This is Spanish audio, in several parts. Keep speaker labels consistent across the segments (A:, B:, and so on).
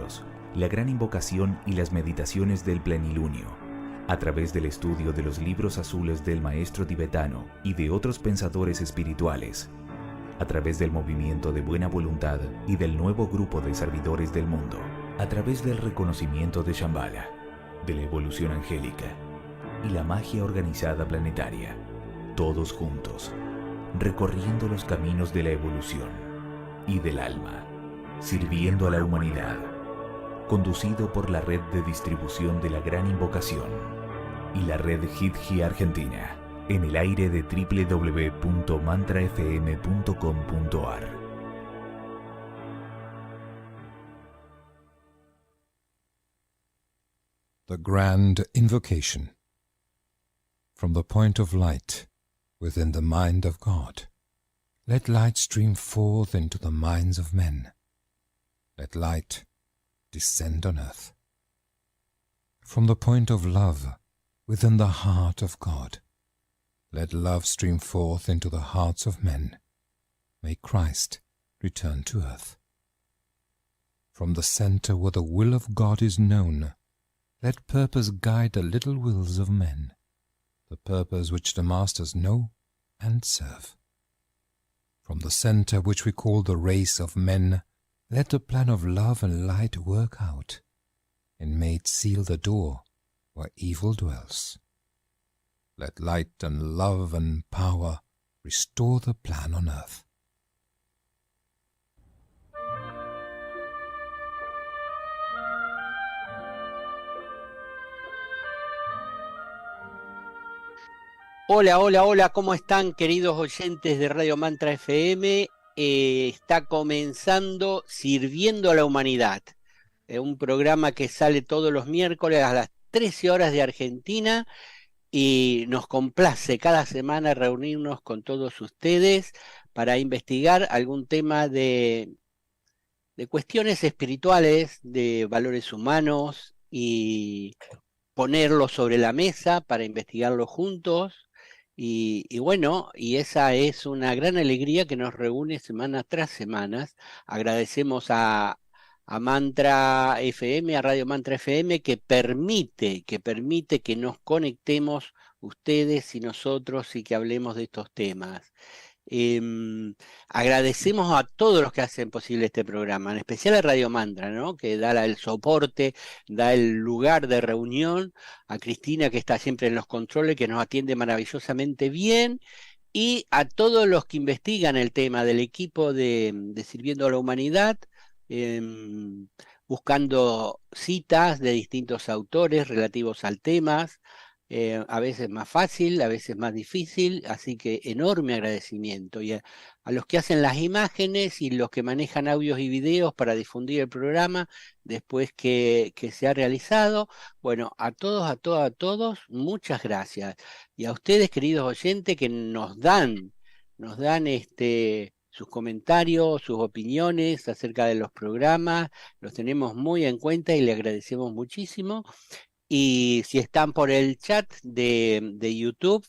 A: Dios, la gran invocación y las meditaciones del plenilunio, a través del estudio de los libros azules del maestro tibetano y de otros pensadores espirituales, a través del movimiento de buena voluntad y del nuevo grupo de servidores del mundo, a través del reconocimiento de Shambhala, de la evolución angélica y la magia organizada planetaria, todos juntos, recorriendo los caminos de la evolución y del alma, sirviendo a la humanidad, conducido por la red de distribución de la Gran Invocación y la red Hidji Argentina, en el aire de www.mantrafm.com.ar.
B: The Grand Invocation. From the point of light within the mind of God, let light stream forth into the minds of men. Let light descend on earth. From the point of love within the heart of God, let love stream forth into the hearts of men. May Christ return to earth. From the center where the will of God is known, let purpose guide the little wills of men, the purpose which the masters know and serve. From the center which we call the race of men, let the plan of love and light work out, and may it seal the door where evil dwells. Let light and love and power restore the plan on earth.
C: Hola, hola, hola, ¿cómo están, queridos oyentes de Radio Mantra FM? Está comenzando Sirviendo a la Humanidad, un programa que sale todos los miércoles a las 13 horas de Argentina, y nos complace cada semana reunirnos con todos ustedes para investigar algún tema de cuestiones espirituales, de valores humanos, y ponerlo sobre la mesa para investigarlo juntos. Y bueno, y esa es una gran alegría que nos reúne semana tras semana. Agradecemos a Mantra FM, a Radio Mantra FM, que permite que nos conectemos ustedes y nosotros y que hablemos de estos temas. Agradecemos a todos los que hacen posible este programa, en especial a Radio Mantra, ¿no?, que da el soporte, da el lugar de reunión, a Cristina, que está siempre en los controles, que nos atiende maravillosamente bien, y a todos los que investigan el tema del equipo de Sirviendo a la Humanidad, buscando citas de distintos autores relativos al tema, a veces más fácil, a veces más difícil, así que enorme agradecimiento. Y a los que hacen las imágenes y los que manejan audios y videos para difundir el programa después que se ha realizado, bueno, a todos, a todas, a todos, muchas gracias. Y a ustedes, queridos oyentes, que nos dan sus comentarios, sus opiniones acerca de los programas, los tenemos muy en cuenta y le agradecemos muchísimo. Y si están por el chat de YouTube,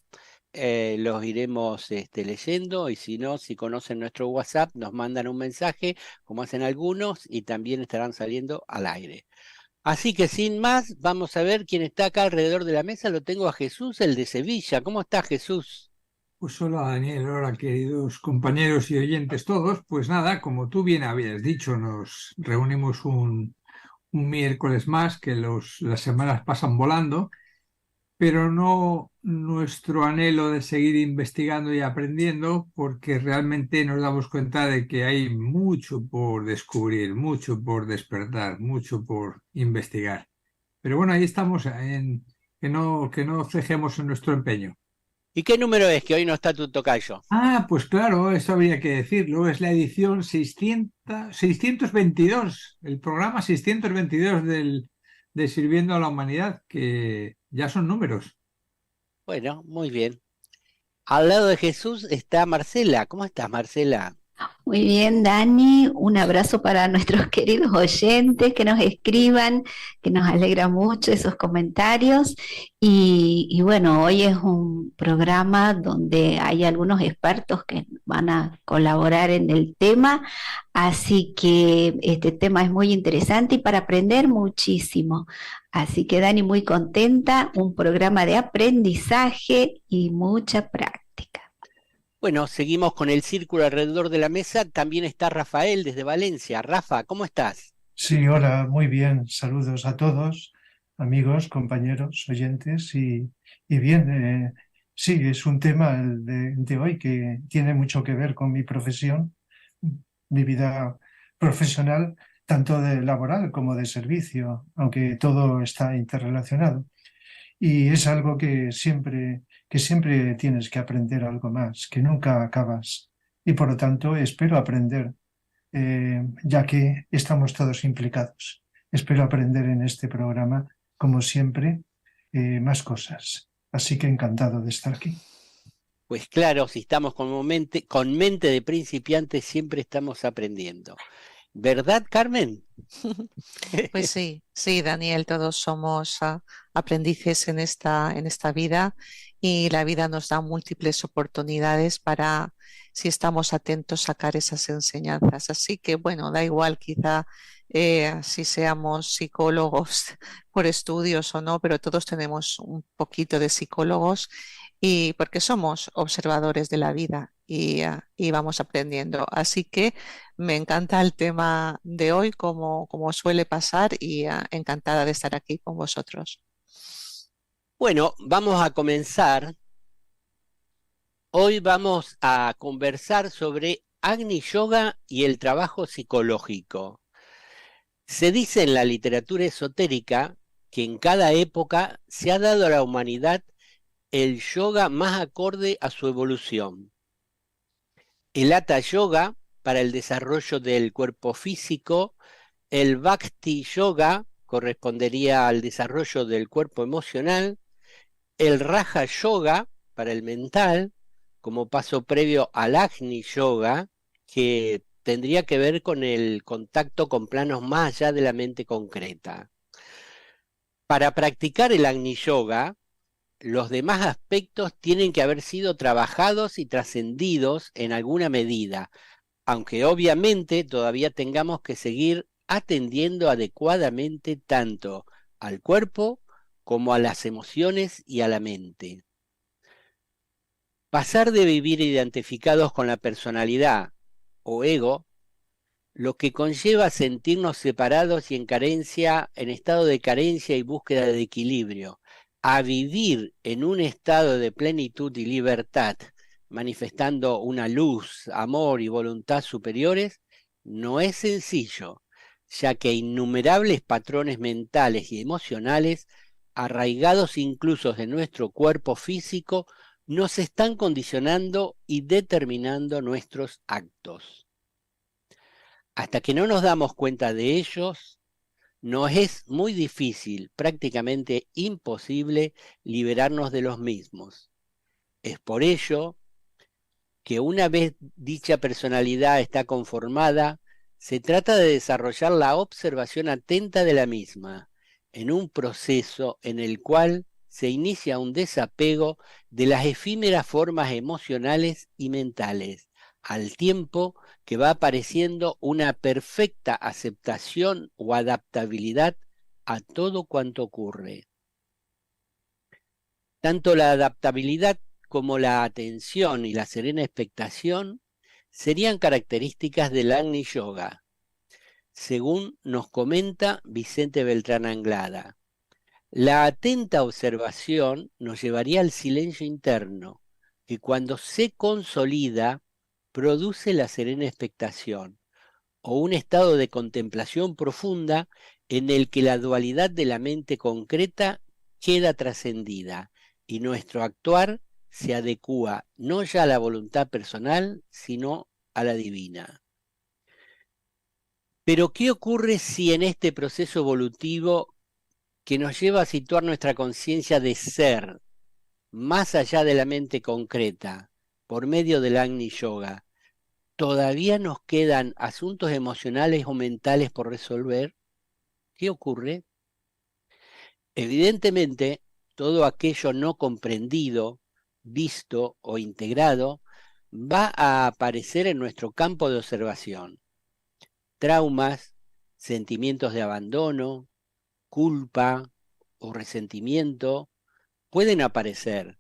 C: los iremos leyendo, y si no, si conocen nuestro WhatsApp, nos mandan un mensaje, como hacen algunos, y también estarán saliendo al aire. Así que sin más, vamos a ver quién está acá alrededor de la mesa. Lo tengo a Jesús, el de Sevilla. ¿Cómo está, Jesús?
D: Pues hola, Daniel, hola queridos compañeros y oyentes todos. Pues nada, como tú bien habías dicho, nos reunimos un miércoles más, que las semanas pasan volando, pero no nuestro anhelo de seguir investigando y aprendiendo, porque realmente nos damos cuenta de que hay mucho por descubrir, mucho por despertar, mucho por investigar. Pero bueno, ahí estamos, que no cejemos en nuestro empeño.
C: ¿Y qué número es, que hoy no está tu tocayo?
D: Pues claro, eso habría que decirlo. Es la edición 622, el programa 622 de Sirviendo a la Humanidad, que ya son números.
C: Bueno, muy bien. Al lado de Jesús está Marcela. ¿Cómo estás, Marcela?
E: Muy bien, Dani, un abrazo para nuestros queridos oyentes que nos escriban, que nos alegra mucho esos comentarios. Y bueno, hoy es un programa donde hay algunos expertos que van a colaborar en el tema, así que este tema es muy interesante y para aprender muchísimo. Así que Dani, muy contenta, un programa de aprendizaje y mucha práctica.
C: Bueno, seguimos con el círculo alrededor de la mesa. También está Rafael desde Valencia. Rafa, ¿cómo estás?
F: Sí, hola, muy bien. Saludos a todos, amigos, compañeros, oyentes. Y bien, sí, es un tema el de hoy que tiene mucho que ver con mi profesión, mi vida profesional, tanto de laboral como de servicio, aunque todo está interrelacionado. Y es algo que siempre tienes que aprender algo más, que nunca acabas. Y por lo tanto, espero aprender ya que estamos todos implicados. Espero aprender en este programa, como siempre, más cosas. Así que encantado de estar aquí.
C: Pues claro, si estamos con mente de principiantes, siempre estamos aprendiendo. ¿Verdad, Carmen?
G: Pues sí, sí, Daniel, todos somos aprendices en esta vida y la vida nos da múltiples oportunidades para, si estamos atentos, sacar esas enseñanzas. Así que, bueno, da igual quizá si seamos psicólogos por estudios o no, pero todos tenemos un poquito de psicólogos y porque somos observadores de la vida y vamos aprendiendo. Así que me encanta el tema de hoy, como suele pasar, y encantada de estar aquí con vosotros.
C: Bueno, vamos a comenzar. Hoy vamos a conversar sobre Agni Yoga y el trabajo psicológico. Se dice en la literatura esotérica que en cada época se ha dado a la humanidad el yoga más acorde a su evolución. El Hatha Yoga para el desarrollo del cuerpo físico, el Bhakti Yoga correspondería al desarrollo del cuerpo emocional, el Raja Yoga para el mental, como paso previo al Agni Yoga, que tendría que ver con el contacto con planos más allá de la mente concreta. Para practicar el Agni Yoga, los demás aspectos tienen que haber sido trabajados y trascendidos en alguna medida, aunque obviamente todavía tengamos que seguir atendiendo adecuadamente tanto al cuerpo como a las emociones y a la mente. Pasar de vivir identificados con la personalidad o ego, lo que conlleva sentirnos separados y en carencia, en estado de carencia y búsqueda de equilibrio, a vivir en un estado de plenitud y libertad, manifestando una luz, amor y voluntad superiores, no es sencillo, ya que innumerables patrones mentales y emocionales, arraigados incluso en nuestro cuerpo físico, nos están condicionando y determinando nuestros actos. Hasta que no nos damos cuenta de ellos, nos es muy difícil, prácticamente imposible, liberarnos de los mismos. Es por ello que una vez dicha personalidad está conformada, se trata de desarrollar la observación atenta de la misma, en un proceso en el cual se inicia un desapego de las efímeras formas emocionales y mentales, al tiempo que va apareciendo una perfecta aceptación o adaptabilidad a todo cuanto ocurre. Tanto la adaptabilidad como la atención y la serena expectación serían características del Agni Yoga, según nos comenta Vicente Beltrán Anglada. La atenta observación nos llevaría al silencio interno, que cuando se consolida produce la serena expectación, o un estado de contemplación profunda en el que la dualidad de la mente concreta queda trascendida y nuestro actuar se adecúa no ya a la voluntad personal, sino a la divina. Pero ¿qué ocurre si en este proceso evolutivo que nos lleva a situar nuestra conciencia de ser más allá de la mente concreta, por medio del Agni Yoga, todavía nos quedan asuntos emocionales o mentales por resolver, ¿qué ocurre? Evidentemente, todo aquello no comprendido, visto o integrado va a aparecer en nuestro campo de observación. Traumas, sentimientos de abandono, culpa o resentimiento pueden aparecer,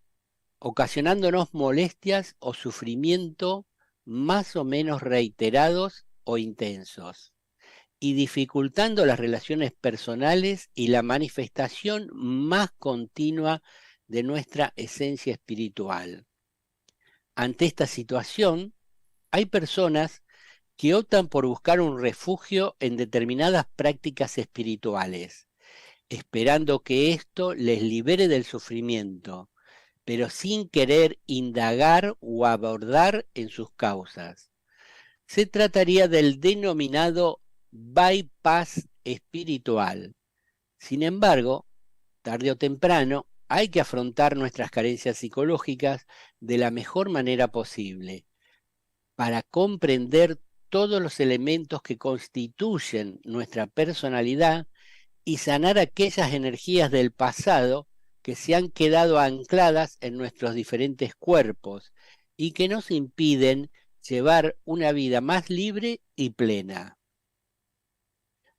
C: ocasionándonos molestias o sufrimiento más o menos reiterados o intensos, y dificultando las relaciones personales y la manifestación más continua de nuestra esencia espiritual. Ante esta situación, hay personas que optan por buscar un refugio en determinadas prácticas espirituales, esperando que esto les libere del sufrimiento, pero sin querer indagar o abordar en sus causas. Se trataría del denominado bypass espiritual. Sin embargo, tarde o temprano, hay que afrontar nuestras carencias psicológicas de la mejor manera posible, para comprender todos los elementos que constituyen nuestra personalidad y sanar aquellas energías del pasado que se han quedado ancladas en nuestros diferentes cuerpos y que nos impiden llevar una vida más libre y plena.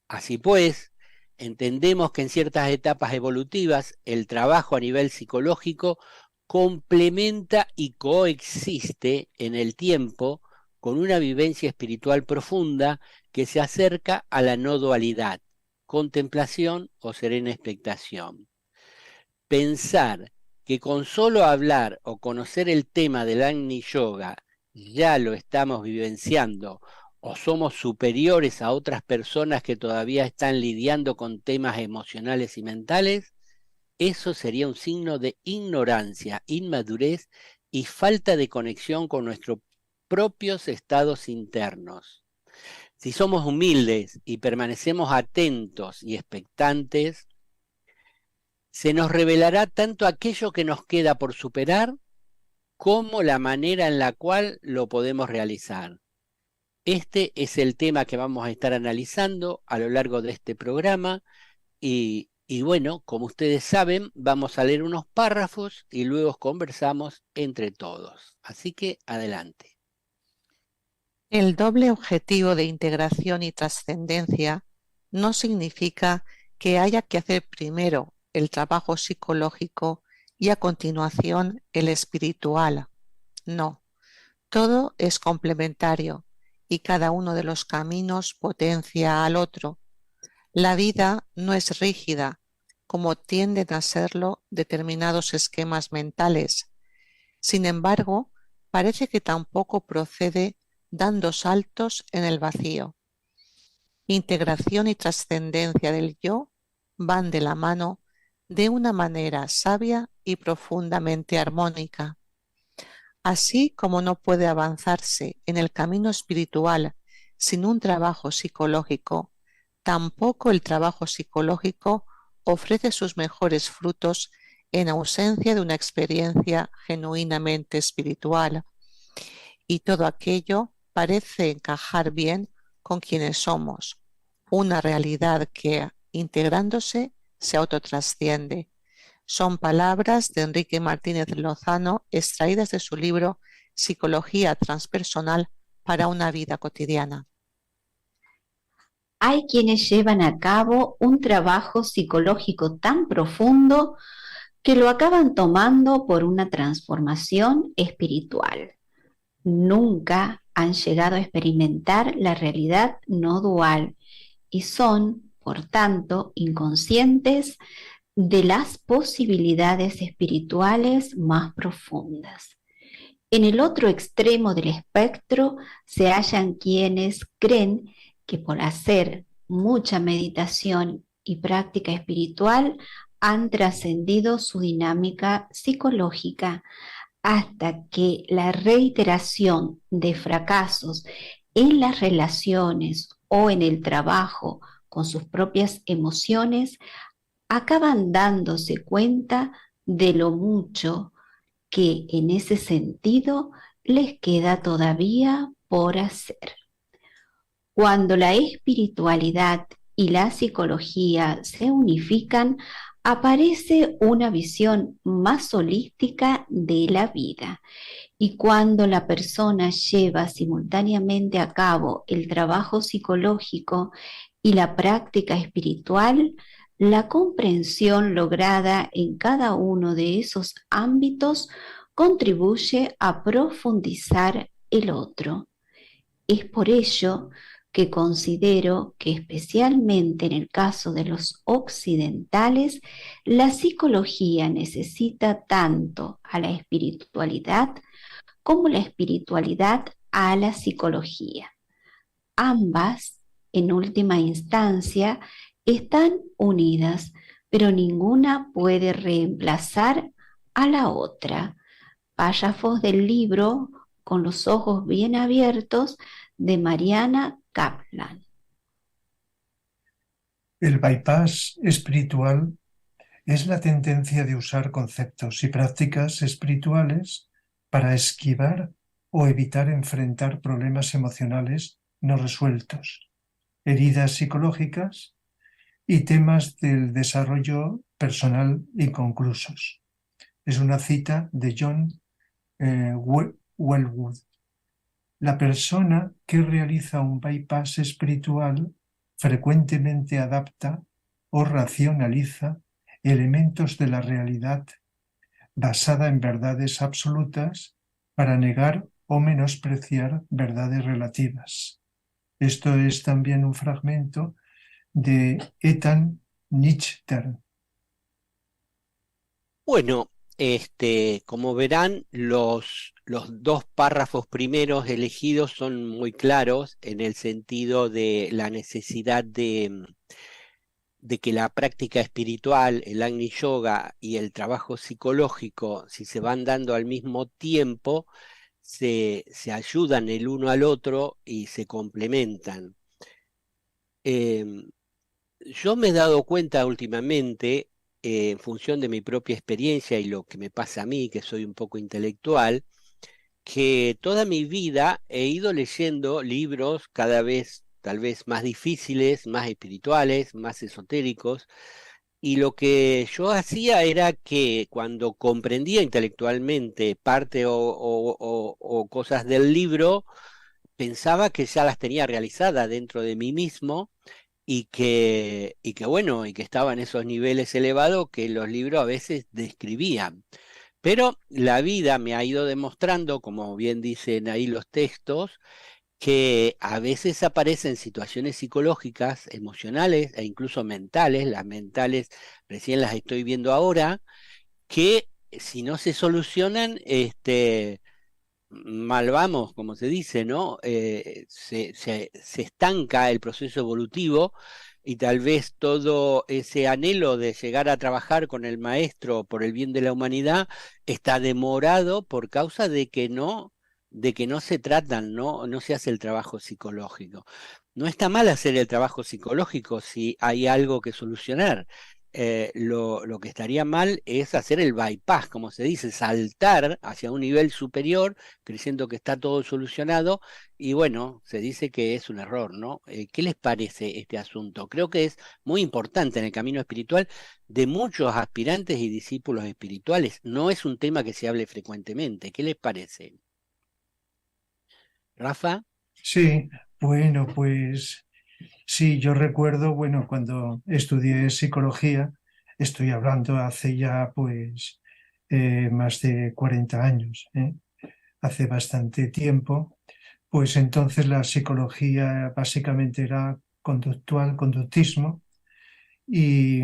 C: Así pues, entendemos que en ciertas etapas evolutivas el trabajo a nivel psicológico complementa y coexiste en el tiempo con una vivencia espiritual profunda que se acerca a la no dualidad, contemplación o serena expectación. Pensar que con solo hablar o conocer el tema del Agni Yoga ya lo estamos vivenciando o somos superiores a otras personas que todavía están lidiando con temas emocionales y mentales, eso sería un signo de ignorancia, inmadurez y falta de conexión con nuestros propios estados internos. Si somos humildes y permanecemos atentos y expectantes, se nos revelará tanto aquello que nos queda por superar como la manera en la cual lo podemos realizar. Este es el tema que vamos a estar analizando a lo largo de este programa y bueno, como ustedes saben, vamos a leer unos párrafos y luego conversamos entre todos. Así que adelante.
G: El doble objetivo de integración y trascendencia no significa que haya que hacer primero el trabajo psicológico y a continuación el espiritual. No, todo es complementario y cada uno de los caminos potencia al otro. La vida no es rígida, como tienden a serlo determinados esquemas mentales. Sin embargo, parece que tampoco procede dando saltos en el vacío. Integración y trascendencia del yo van de la mano de una manera sabia y profundamente armónica. Así como no puede avanzarse en el camino espiritual sin un trabajo psicológico, tampoco el trabajo psicológico ofrece sus mejores frutos en ausencia de una experiencia genuinamente espiritual. Y todo aquello parece encajar bien con quienes somos, una realidad que, integrándose, se autotrasciende. Son palabras de Enrique Martínez Lozano extraídas de su libro Psicología transpersonal para una vida cotidiana.
E: Hay quienes llevan a cabo un trabajo psicológico tan profundo que lo acaban tomando por una transformación espiritual. Nunca han llegado a experimentar la realidad no dual y son, por tanto, inconscientes de las posibilidades espirituales más profundas. En el otro extremo del espectro se hallan quienes creen que por hacer mucha meditación y práctica espiritual han trascendido su dinámica psicológica, hasta que la reiteración de fracasos en las relaciones o en el trabajo con sus propias emociones acaban dándose cuenta de lo mucho que en ese sentido les queda todavía por hacer. Cuando la espiritualidad y la psicología se unifican, aparece una visión más holística de la vida. Y cuando la persona lleva simultáneamente a cabo el trabajo psicológico y la práctica espiritual, la comprensión lograda en cada uno de esos ámbitos contribuye a profundizar el otro. Es por ello que considero que especialmente en el caso de los occidentales, la psicología necesita tanto a la espiritualidad como la espiritualidad a la psicología. Ambas, en última instancia, están unidas, pero ninguna puede reemplazar a la otra. Párrafos del libro Con los ojos bien abiertos de Mariana Kaplan.
F: El bypass espiritual es la tendencia de usar conceptos y prácticas espirituales para esquivar o evitar enfrentar problemas emocionales no resueltos, heridas psicológicas y temas del desarrollo personal inconclusos. Es una cita de John Welwood. La persona que realiza un bypass espiritual frecuentemente adapta o racionaliza elementos de la realidad basada en verdades absolutas para negar o menospreciar verdades relativas. Esto es también un fragmento de Ethan Nichtern.
C: Bueno, como verán, los dos párrafos primeros elegidos son muy claros en el sentido de la necesidad de que la práctica espiritual, el Agni Yoga y el trabajo psicológico, si se van dando al mismo tiempo, se ayudan el uno al otro y se complementan. Yo me he dado cuenta últimamente, en función de mi propia experiencia y lo que me pasa a mí, que soy un poco intelectual, que toda mi vida he ido leyendo libros cada vez tal vez más difíciles, más espirituales, más esotéricos, y lo que yo hacía era que cuando comprendía intelectualmente parte o cosas del libro, pensaba que ya las tenía realizadas dentro de mí mismo y que bueno, y que estaba en esos niveles elevados que los libros a veces describían. Pero la vida me ha ido demostrando, como bien dicen ahí los textos, que a veces aparecen situaciones psicológicas, emocionales e incluso mentales, las mentales recién las estoy viendo ahora, que si no se solucionan, mal vamos, como se dice, ¿no? Se estanca el proceso evolutivo y tal vez todo ese anhelo de llegar a trabajar con el maestro por el bien de la humanidad está demorado por causa de que no se tratan, no se hace el trabajo psicológico. No está mal hacer el trabajo psicológico si hay algo que solucionar. Lo que estaría mal es hacer el bypass, como se dice, saltar hacia un nivel superior, creyendo que está todo solucionado, y bueno, se dice que es un error, ¿no? ¿Qué les parece este asunto? Creo que es muy importante en el camino espiritual de muchos aspirantes y discípulos espirituales. No es un tema que se hable frecuentemente. ¿Qué les parece? ¿Rafa?
F: Sí, bueno, pues sí, yo recuerdo, bueno, cuando estudié psicología, estoy hablando hace ya pues más de 40 años, hace bastante tiempo, pues entonces la psicología básicamente era conductual, conductismo, y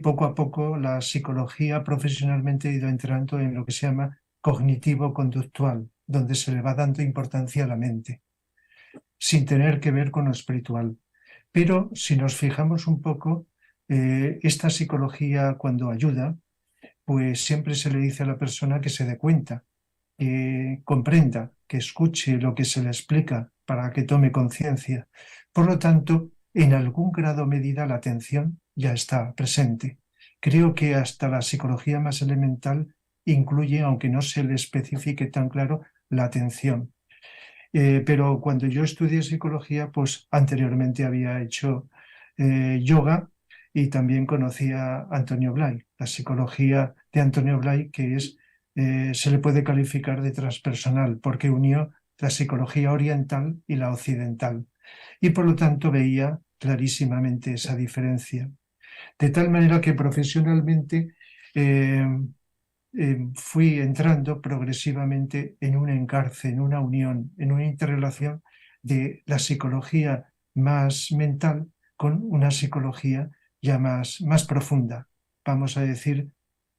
F: poco a poco la psicología profesionalmente ha ido entrando en lo que se llama cognitivo-conductual, donde se le va dando importancia a la mente, sin tener que ver con lo espiritual. Pero si nos fijamos un poco, esta psicología cuando ayuda, pues siempre se le dice a la persona que se dé cuenta, que comprenda, que escuche lo que se le explica para que tome conciencia. Por lo tanto, en algún grado o medida la atención ya está presente. Creo que hasta la psicología más elemental incluye, aunque no se le especifique tan claro, la atención. Pero cuando yo estudié psicología, pues anteriormente había hecho yoga y también conocía a Antonio Blay, la psicología de Antonio Blay, que es, se le puede calificar de transpersonal, porque unió la psicología oriental y la occidental. Y por lo tanto veía clarísimamente esa diferencia. De tal manera que profesionalmente fui entrando progresivamente en un engarce, en una unión, en una interrelación de la psicología más mental con una psicología ya más profunda, vamos a decir,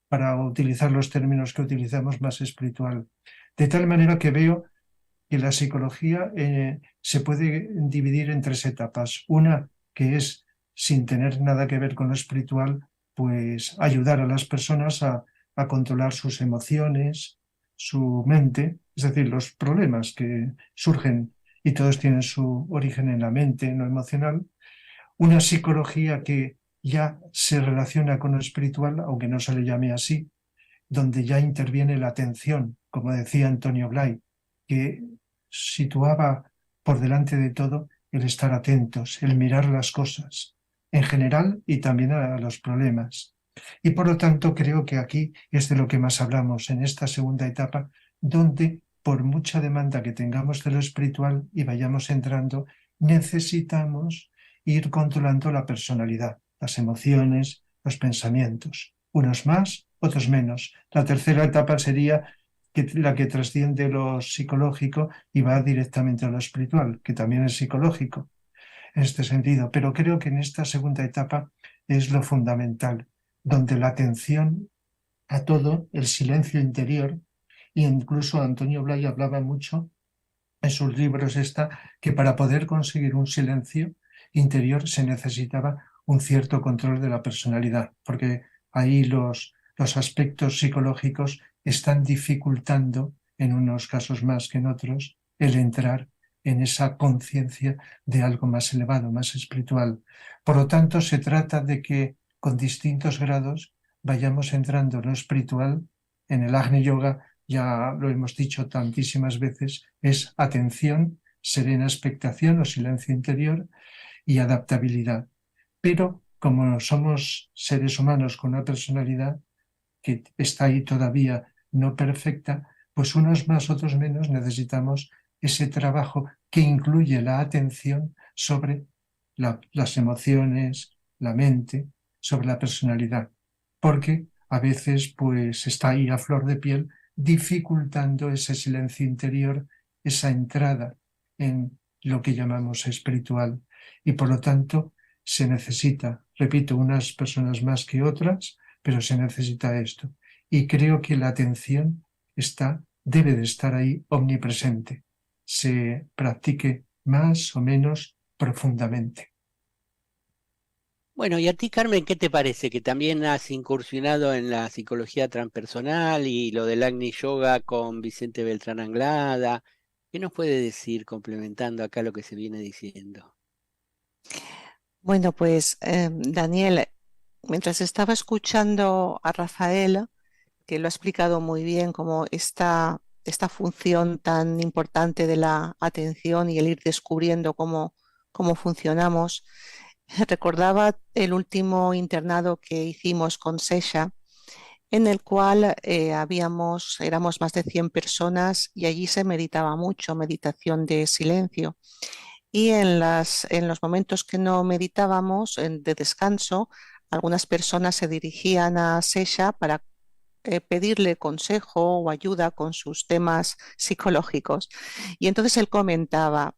F: para utilizar los términos que utilizamos, más espiritual. De tal manera que veo que la psicología se puede dividir en tres etapas. Una que es, sin tener nada que ver con lo espiritual, pues ayudar a las personas a controlar sus emociones, su mente, es decir, los problemas que surgen y todos tienen su origen en la mente, en lo emocional. Una psicología que ya se relaciona con lo espiritual, aunque no se le llame así, donde ya interviene la atención, como decía Antonio Blay, que situaba por delante de todo el estar atentos, el mirar las cosas en general y también a los problemas. Y por lo tanto creo que aquí es de lo que más hablamos en esta segunda etapa, donde por mucha demanda que tengamos de lo espiritual y vayamos entrando, necesitamos ir controlando la personalidad, las emociones, los pensamientos, unos más, otros menos. La tercera etapa sería la que trasciende lo psicológico y va directamente a lo espiritual, que también es psicológico en este sentido. Pero creo que en esta segunda etapa es lo fundamental, donde la atención a todo, el silencio interior, e incluso Antonio Blay hablaba mucho en sus libros que para poder conseguir un silencio interior se necesitaba un cierto control de la personalidad, porque ahí los aspectos psicológicos están dificultando, en unos casos más que en otros, el entrar en esa conciencia de algo más elevado, más espiritual. Por lo tanto, se trata de que con distintos grados vayamos entrando en lo espiritual. En el Agni Yoga, ya lo hemos dicho tantísimas veces, es atención, serena expectación o silencio interior y adaptabilidad. Pero como somos seres humanos con una personalidad que está ahí todavía no perfecta, pues unos más, otros menos, necesitamos ese trabajo que incluye la atención sobre las emociones, la mente, sobre la personalidad, porque a veces pues está ahí a flor de piel, dificultando ese silencio interior, esa entrada en lo que llamamos espiritual. Y por lo tanto se necesita, repito, unas personas más que otras, pero se necesita esto. Y creo que la atención debe de estar ahí omnipresente, se practique más o menos profundamente.
C: Bueno, y a ti, Carmen, ¿qué te parece? Que también has incursionado en la psicología transpersonal y lo del Agni Yoga con Vicente Beltrán Anglada. ¿Qué nos puede decir complementando acá lo que se viene diciendo?
G: Bueno, pues Daniel, mientras estaba escuchando a Rafael, que lo ha explicado muy bien, como esta función tan importante de la atención y el ir descubriendo cómo funcionamos, recordaba el último internado que hicimos con Sesha, en el cual éramos más de 100 personas y allí se meditaba mucho, meditación de silencio. Y en los momentos que no meditábamos, de descanso, algunas personas se dirigían a Sesha para pedirle consejo o ayuda con sus temas psicológicos. Y entonces él comentaba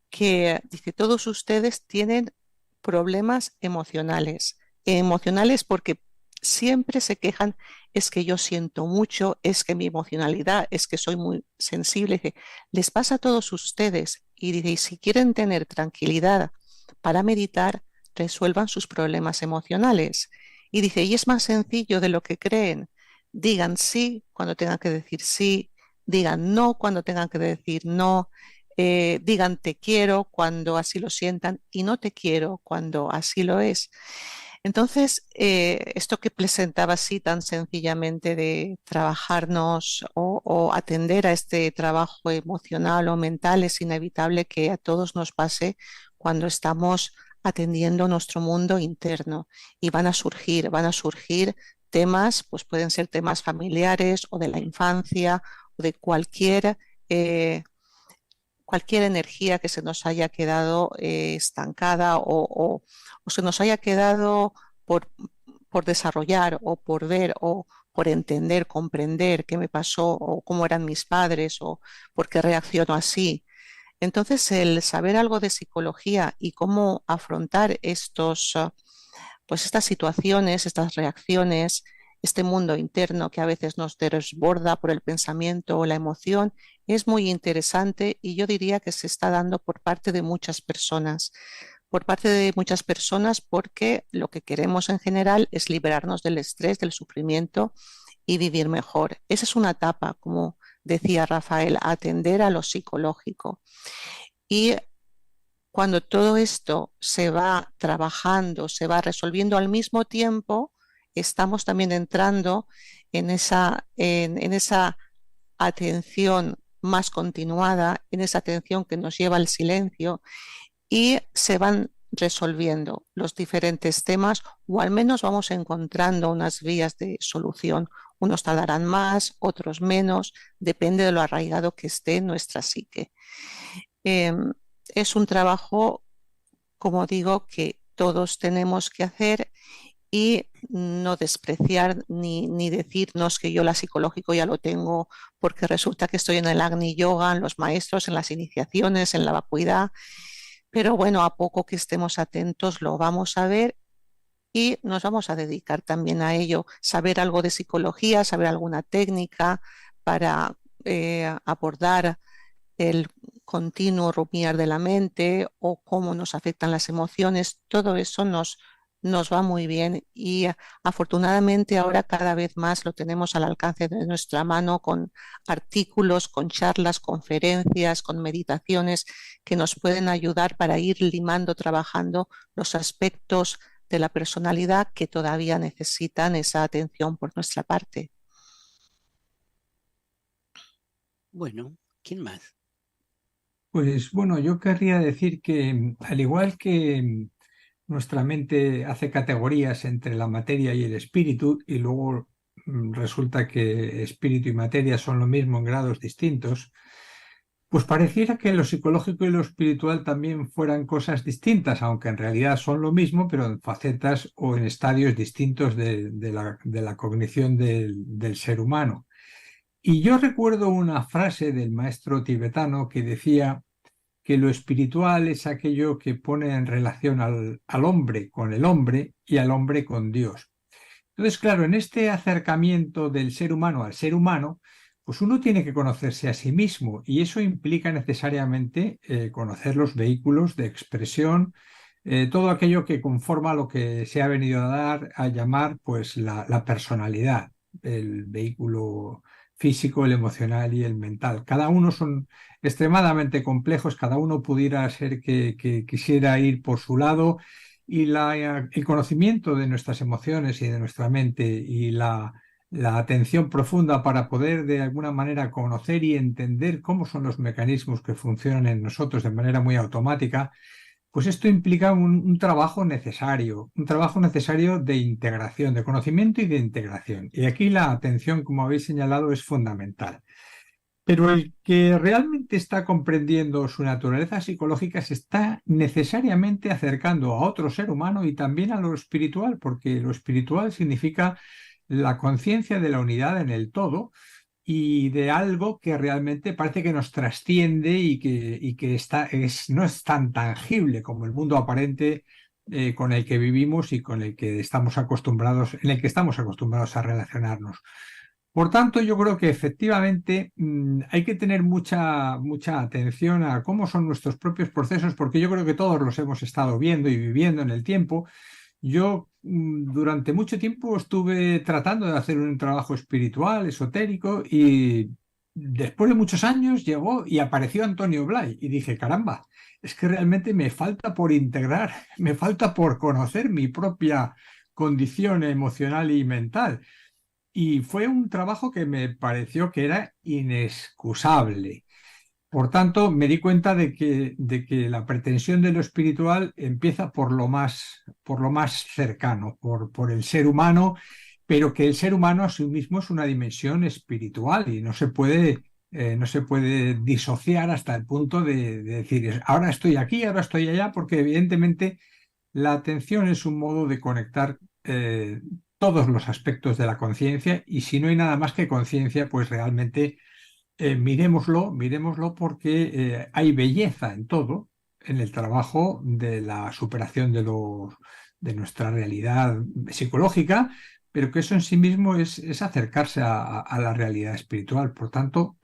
G: que, dice, todos ustedes tienen problemas emocionales. Emocionales porque siempre se quejan, es que yo siento mucho, es que mi emocionalidad, es que soy muy sensible. Dice, les pasa a todos ustedes. Y dice, y si quieren tener tranquilidad para meditar, resuelvan sus problemas emocionales. Y dice, y es más sencillo de lo que creen. Digan sí cuando tengan que decir sí, digan no cuando tengan que decir no, digan te quiero cuando así lo sientan y no te quiero cuando así lo es. Entonces, esto que presentaba así tan sencillamente de trabajarnos o atender a este trabajo emocional o mental es inevitable que a todos nos pase cuando estamos atendiendo nuestro mundo interno y van a surgir temas, pues pueden ser temas familiares o de la infancia o de cualquier energía que se nos haya quedado estancada o se nos haya quedado por, por desarrollar o por ver o por entender, comprender qué me pasó o cómo eran mis padres o por qué reacciono así. Entonces, el saber algo de psicología y cómo afrontar pues estas situaciones, estas reacciones, este mundo interno que a veces nos desborda por el pensamiento o la emoción, es muy interesante y yo diría que se está dando por parte de muchas personas. Por parte de muchas personas porque lo que queremos en general es liberarnos del estrés, del sufrimiento y vivir mejor. Esa es una etapa, como decía Rafael, atender a lo psicológico. Y cuando todo esto se va trabajando, se va resolviendo al mismo tiempo, estamos también entrando en esa atención más continuada, en esa atención que nos lleva al silencio y se van resolviendo los diferentes temas o al menos vamos encontrando unas vías de solución. Unos tardarán más, otros menos, depende de lo arraigado que esté en nuestra psique. Es un trabajo, como digo, que todos tenemos que hacer y no despreciar ni decirnos que yo la psicológico ya lo tengo porque resulta que estoy en el Agni Yoga, en los maestros, en las iniciaciones, en la vacuidad. Pero bueno, a poco que estemos atentos lo vamos a ver y nos vamos a dedicar también a ello. Saber algo de psicología, saber alguna técnica para abordar el continuo rumiar de la mente o cómo nos afectan las emociones, todo eso nos va muy bien y afortunadamente ahora cada vez más lo tenemos al alcance de nuestra mano con artículos, con charlas, conferencias, con meditaciones que nos pueden ayudar para ir limando, trabajando los aspectos de la personalidad que todavía necesitan esa atención por nuestra parte.
C: Bueno, ¿quién más?
D: Pues bueno, yo querría decir que al igual que nuestra mente hace categorías entre la materia y el espíritu y luego resulta que espíritu y materia son lo mismo en grados distintos, pues pareciera que lo psicológico y lo espiritual también fueran cosas distintas, aunque en realidad son lo mismo, pero en facetas o en estadios distintos de la cognición del ser humano. Y yo recuerdo una frase del maestro tibetano que decía que lo espiritual es aquello que pone en relación al hombre con el hombre y al hombre con Dios. Entonces, claro, en este acercamiento del ser humano al ser humano, pues uno tiene que conocerse a sí mismo y eso implica necesariamente conocer los vehículos de expresión, todo aquello que conforma lo que se ha venido a llamar pues la personalidad, el vehículo físico, el emocional y el mental. Cada uno son extremadamente complejos, cada uno pudiera ser que quisiera ir por su lado y el conocimiento de nuestras emociones y de nuestra mente y la atención profunda para poder de alguna manera conocer y entender cómo son los mecanismos que funcionan en nosotros de manera muy automática, pues esto implica un trabajo necesario de integración, de conocimiento y de integración. Y aquí la atención, como habéis señalado, es fundamental. Pero el que realmente está comprendiendo su naturaleza psicológica se está necesariamente acercando a otro ser humano y también a lo espiritual, porque lo espiritual significa la conciencia de la unidad en el todo y de algo que realmente parece que nos trasciende y que no es tan tangible como el mundo aparente con el que vivimos y con el que estamos acostumbrados, en el que estamos acostumbrados a relacionarnos. Por tanto, yo creo que efectivamente hay que tener mucha atención a cómo son nuestros propios procesos, porque yo creo que todos los hemos estado viendo y viviendo en el tiempo. Yo durante mucho tiempo estuve tratando de hacer un trabajo espiritual, esotérico, y después de muchos años llegó y apareció Antonio Blay y dije, caramba, es que realmente me falta por integrar, me falta por conocer mi propia condición emocional y mental. Y fue un trabajo que me pareció que era inexcusable. Por tanto, me di cuenta de que la pretensión de lo espiritual empieza por lo más cercano, por el ser humano, pero que el ser humano a sí mismo es una dimensión espiritual y no se puede disociar hasta el punto de decir, ahora estoy aquí, ahora estoy allá, porque evidentemente la atención es un modo de conectar todos los aspectos de la conciencia, y si no hay nada más que conciencia, pues realmente miremoslo porque hay belleza en todo, en el trabajo de la superación de nuestra realidad psicológica, pero que eso en sí mismo es acercarse a la realidad espiritual. Por tanto,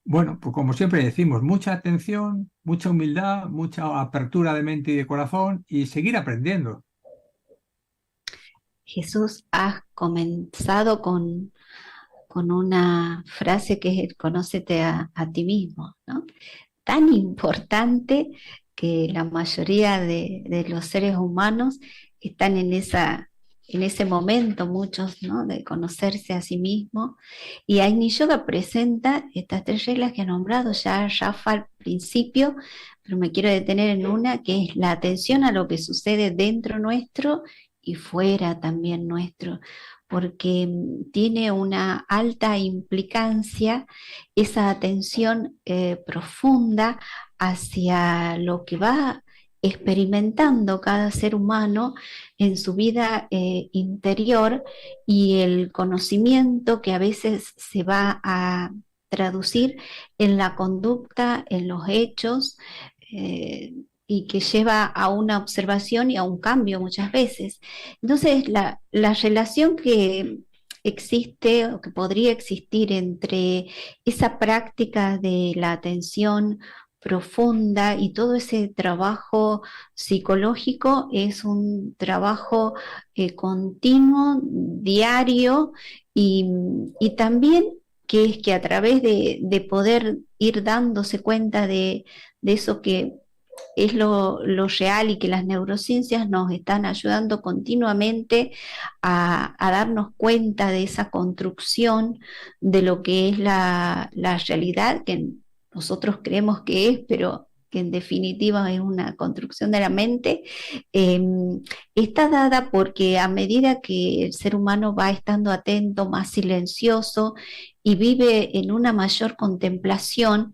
D: bueno, pues como siempre decimos, mucha atención, mucha humildad, mucha apertura de mente y de corazón, y seguir aprendiendo.
E: Jesús, has comenzado con una frase que es el conócete a ti mismo, ¿no? Tan importante que la mayoría de los seres humanos están en ese momento, muchos, ¿no?, de conocerse a sí mismo. Y Agni Yoga presenta estas 3 reglas que ha nombrado ya Rafa al principio, pero me quiero detener en una, que es la atención a lo que sucede dentro nuestro y fuera también nuestro, porque tiene una alta implicancia esa atención profunda hacia lo que va experimentando cada ser humano en su vida interior, y el conocimiento que a veces se va a traducir en la conducta, en los hechos, y que lleva a una observación y a un cambio muchas veces. Entonces, la relación que existe o que podría existir entre esa práctica de la atención profunda y todo ese trabajo psicológico es un trabajo continuo, diario, y también que es que a través de poder ir dándose cuenta de eso que es lo real, y que las neurociencias nos están ayudando continuamente a darnos cuenta de esa construcción de lo que es la realidad, que nosotros creemos que es, pero que en definitiva es una construcción de la mente. Está dada porque a medida que el ser humano va estando atento, más silencioso, y vive en una mayor contemplación,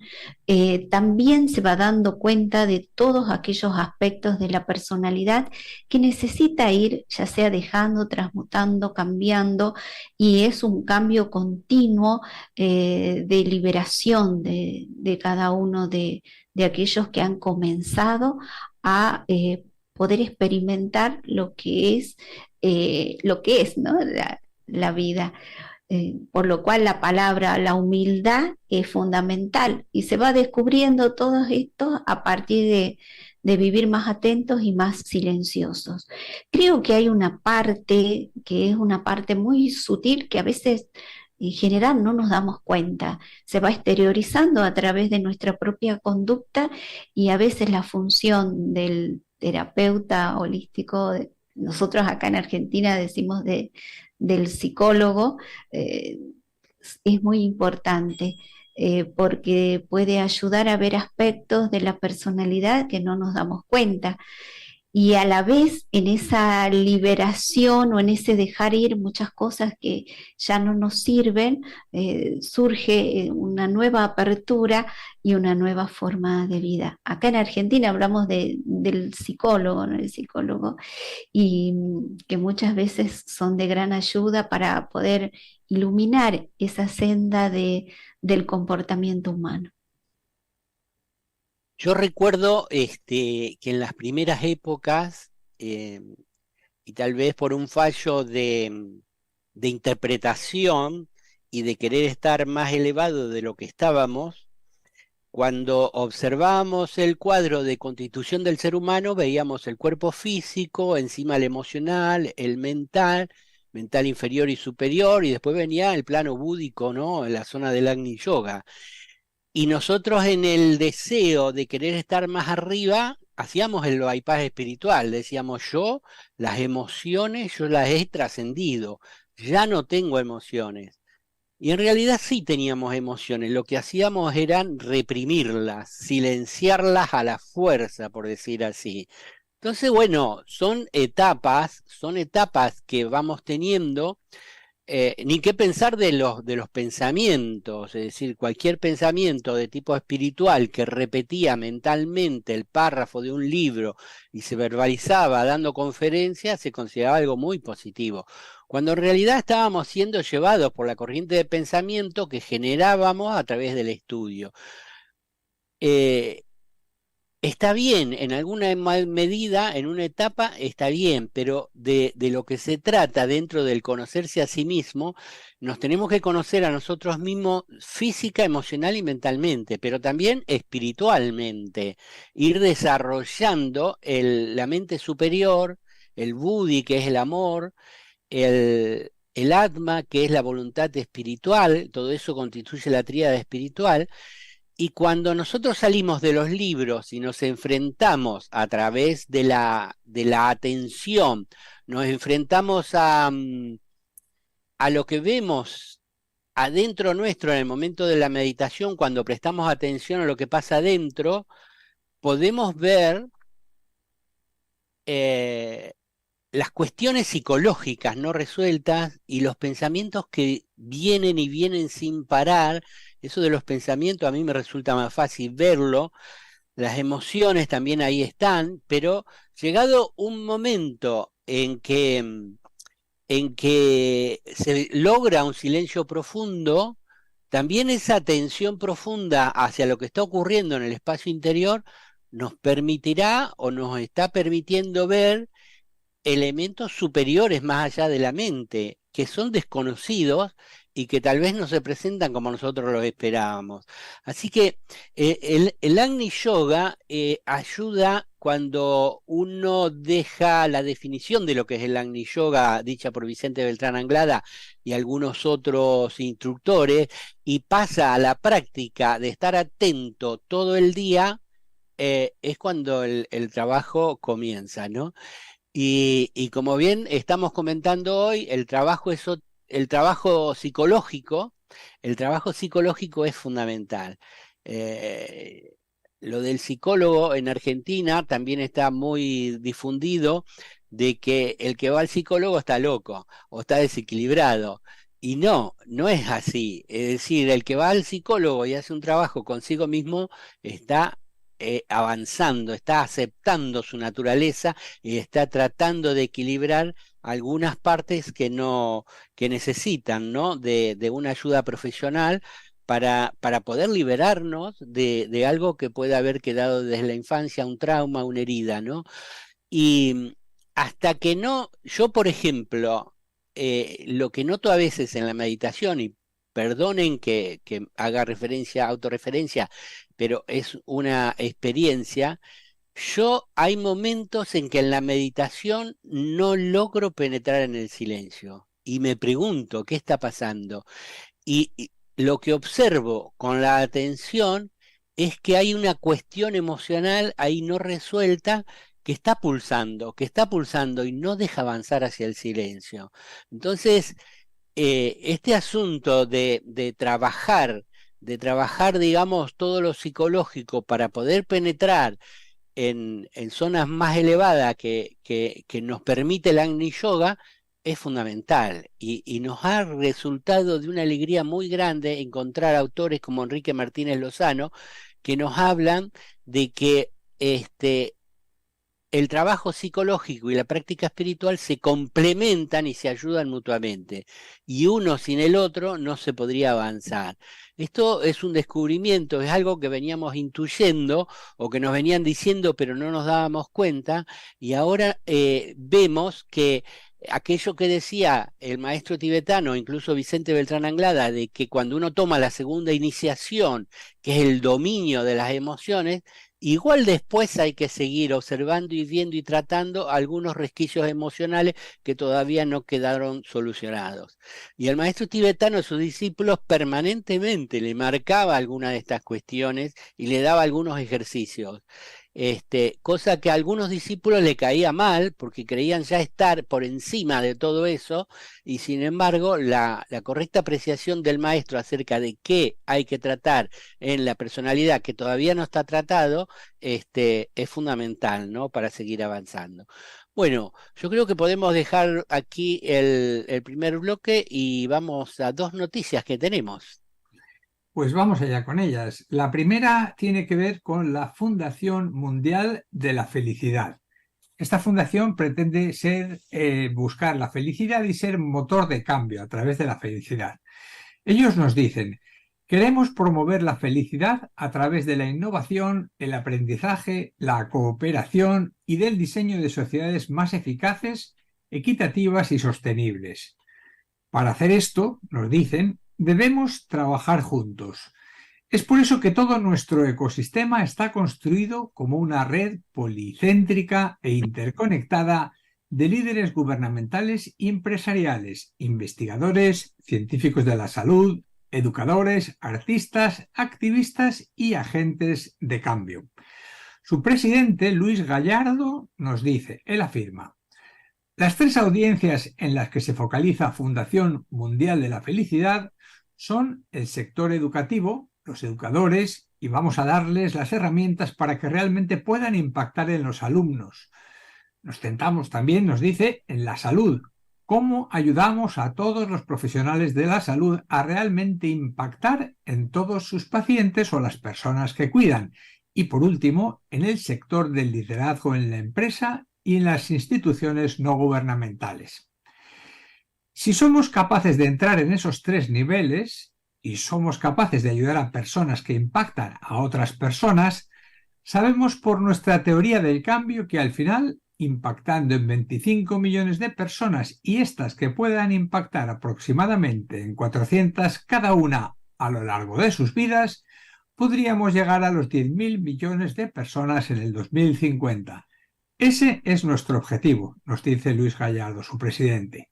E: también se va dando cuenta de todos aquellos aspectos de la personalidad que necesita ir, ya sea dejando, transmutando, cambiando, y es un cambio continuo de liberación de cada uno de aquellos que han comenzado a poder experimentar lo que es, ¿no?, la vida. Por lo cual la palabra, la humildad, es fundamental, y se va descubriendo todo esto a partir de vivir más atentos y más silenciosos. Creo que hay una parte que es una parte muy sutil, que a veces en general no nos damos cuenta, se va exteriorizando a través de nuestra propia conducta, y a veces la función del terapeuta holístico, nosotros acá en Argentina decimos del psicólogo, es muy importante, porque puede ayudar a ver aspectos de la personalidad que no nos damos cuenta. Y a la vez, en esa liberación o en ese dejar ir muchas cosas que ya no nos sirven, surge una nueva apertura y una nueva forma de vida. Acá en Argentina hablamos del psicólogo, ¿no?, el psicólogo, y que muchas veces son de gran ayuda para poder iluminar esa senda del comportamiento humano.
C: Yo recuerdo que en las primeras épocas, y tal vez por un fallo de interpretación y de querer estar más elevado de lo que estábamos, cuando observábamos el cuadro de constitución del ser humano, veíamos el cuerpo físico, encima el emocional, el mental inferior y superior, y después venía el plano búdico, ¿no?, en la zona del Agni Yoga. Y nosotros, en el deseo de querer estar más arriba, hacíamos el bypass espiritual, decíamos yo, las emociones, yo las he trascendido, ya no tengo emociones. Y en realidad sí teníamos emociones, lo que hacíamos era reprimirlas, silenciarlas a la fuerza, por decir así. Entonces, bueno, son etapas que vamos teniendo. Ni qué pensar de los pensamientos, es decir, cualquier pensamiento de tipo espiritual que repetía mentalmente el párrafo de un libro y se verbalizaba dando conferencias, se consideraba algo muy positivo, cuando en realidad estábamos siendo llevados por la corriente de pensamiento que generábamos a través del estudio. Está bien, en alguna medida, en una etapa, está bien, pero de lo que se trata dentro del conocerse a sí mismo, nos tenemos que conocer a nosotros mismos física, emocional y mentalmente, pero también espiritualmente, ir desarrollando la mente superior, el buddhi, que es el amor, el atma, que es la voluntad espiritual, todo eso constituye la tríada espiritual. Y cuando nosotros salimos de los libros y nos enfrentamos a través de la atención, nos enfrentamos a lo que vemos adentro nuestro en el momento de la meditación, cuando prestamos atención a lo que pasa adentro, podemos ver las cuestiones psicológicas no resueltas y los pensamientos que vienen y vienen sin parar. Eso de los pensamientos a mí me resulta más fácil verlo. Las emociones también ahí están, pero llegado un momento en que se logra un silencio profundo, también esa atención profunda hacia lo que está ocurriendo en el espacio interior nos permitirá o nos está permitiendo ver elementos superiores más allá de la mente, que son desconocidos y que tal vez no se presentan como nosotros los esperábamos. Así que el Agni Yoga ayuda cuando uno deja la definición de lo que es el Agni Yoga, dicha por Vicente Beltrán Anglada y algunos otros instructores, y pasa a la práctica de estar atento todo el día, es cuando el trabajo comienza, ¿no? Y como bien estamos comentando hoy, el trabajo psicológico, el trabajo psicológico es fundamental. Lo del psicólogo en Argentina también está muy difundido, de que el que va al psicólogo está loco o está desequilibrado. Y no es así. Es decir, el que va al psicólogo y hace un trabajo consigo mismo está avanzando, está aceptando su naturaleza y está tratando de equilibrar algunas partes que necesitan, ¿no? de una ayuda profesional para poder liberarnos de algo que puede haber quedado desde la infancia, un trauma, una herida, ¿no? Y hasta que no, yo por ejemplo, lo que noto a veces en la meditación, y perdonen que haga autorreferencia, pero es una experiencia. Yo hay momentos en que en la meditación no logro penetrar en el silencio y me pregunto qué está pasando. Y lo que observo con la atención es que hay una cuestión emocional ahí no resuelta que está pulsando y no deja avanzar hacia el silencio. Entonces, este asunto de trabajar, digamos, todo lo psicológico para poder penetrar en zonas más elevadas que nos permite el Agni Yoga es fundamental y nos ha resultado de una alegría muy grande encontrar autores como Enrique Martínez Lozano que nos hablan de que el trabajo psicológico y la práctica espiritual se complementan y se ayudan mutuamente, y uno sin el otro no se podría avanzar. Esto es un descubrimiento, es algo que veníamos intuyendo o que nos venían diciendo pero no nos dábamos cuenta, y ahora vemos que aquello que decía el maestro tibetano, incluso Vicente Beltrán Anglada, de que cuando uno toma la segunda iniciación, que es el dominio de las emociones, igual después hay que seguir observando y viendo y tratando algunos resquicios emocionales que todavía no quedaron solucionados. Y el maestro tibetano a sus discípulos permanentemente le marcaba alguna de estas cuestiones y le daba algunos ejercicios. Cosa que a algunos discípulos le caía mal porque creían ya estar por encima de todo eso, y sin embargo la correcta apreciación del maestro acerca de qué hay que tratar en la personalidad que todavía no está tratado, es fundamental, ¿no? Para seguir avanzando. Bueno, yo creo que podemos dejar aquí el primer bloque y vamos a dos noticias que tenemos.
D: Pues vamos allá con ellas. La primera tiene que ver con la Fundación Mundial de la Felicidad. Esta fundación pretende buscar la felicidad y ser motor de cambio a través de la felicidad. Ellos nos dicen: queremos promover la felicidad a través de la innovación, el aprendizaje, la cooperación y del diseño de sociedades más eficaces, equitativas y sostenibles. Para hacer esto, nos dicen, debemos trabajar juntos. Es por eso que todo nuestro ecosistema está construido como una red policéntrica e interconectada de líderes gubernamentales y empresariales, investigadores, científicos de la salud, educadores, artistas, activistas y agentes de cambio. Su presidente, Luis Gallardo, nos dice, él afirma: las tres audiencias en las que se focaliza Fundación Mundial de la Felicidad son el sector educativo, los educadores, y vamos a darles las herramientas para que realmente puedan impactar en los alumnos. Nos centramos también, nos dice, en la salud. ¿Cómo ayudamos a todos los profesionales de la salud a realmente impactar en todos sus pacientes o las personas que cuidan? Y por último, en el sector del liderazgo en la empresa y en las instituciones no gubernamentales. Si somos capaces de entrar en esos tres niveles y somos capaces de ayudar a personas que impactan a otras personas, sabemos por nuestra teoría del cambio que al final, impactando en 25 millones de personas y estas que puedan impactar aproximadamente en 400 cada una a lo largo de sus vidas, podríamos llegar a los 10.000 millones de personas en el 2050. Ese es nuestro objetivo, nos dice Luis Gallardo, su presidente.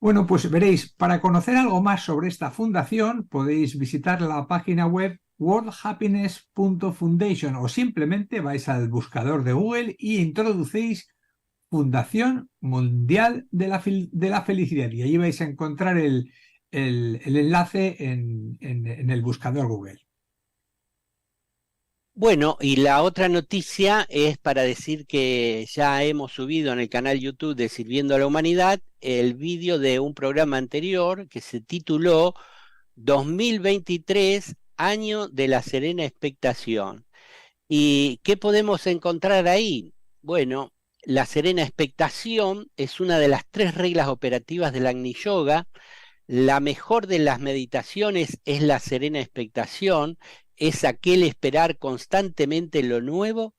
D: Bueno, pues veréis, para conocer algo más sobre esta fundación podéis visitar la página web worldhappiness.foundation o simplemente vais al buscador de Google y introducéis Fundación Mundial de la Felicidad y allí vais a encontrar el enlace en el buscador Google.
C: Bueno, y la otra noticia es para decir que ya hemos subido en el canal YouTube de Sirviendo a la Humanidad el vídeo de un programa anterior que se tituló 2023, Año de la Serena Expectación. ¿Y qué podemos encontrar ahí? Bueno, la serena expectación es una de las tres reglas operativas del Agni Yoga. La mejor de las meditaciones es la serena expectación, es aquel esperar constantemente lo nuevo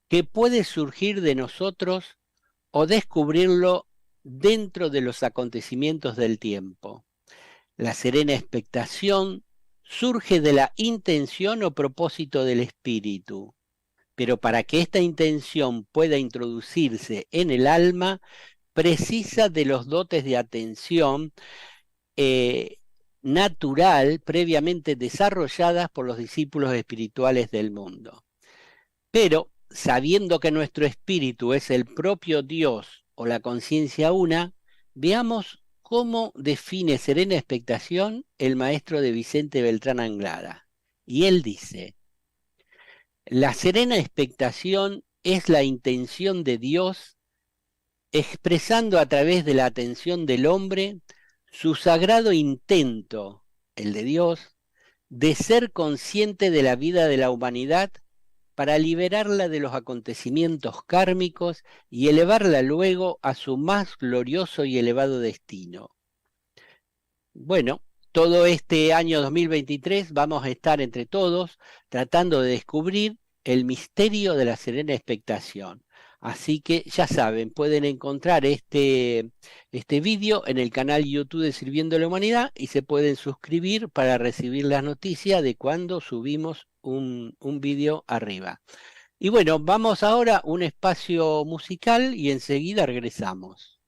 C: que puede surgir de nosotros o descubrirlo dentro de los acontecimientos del tiempo. La serena expectación surge de la intención o propósito del espíritu, pero para que esta intención pueda introducirse en el alma, precisa de los dotes de atención natural previamente desarrolladas por los discípulos espirituales del mundo. Pero, sabiendo que nuestro espíritu es el propio Dios o la conciencia una, veamos cómo define serena expectación el maestro de Vicente Beltrán Anglada. Y él dice: la serena expectación es la intención de Dios expresando a través de la atención del hombre su sagrado intento, el de Dios, de ser consciente de la vida de la humanidad para liberarla de los acontecimientos kármicos y elevarla luego a su más glorioso y elevado destino. Bueno, todo este año 2023 vamos a estar entre todos tratando de descubrir el misterio de la serena expectación. Así que ya saben, pueden encontrar este vídeo en el canal YouTube de Sirviendo a la Humanidad y se pueden suscribir para recibir las noticias de cuando subimos un vídeo arriba. Y bueno, vamos ahora a un espacio musical y enseguida regresamos.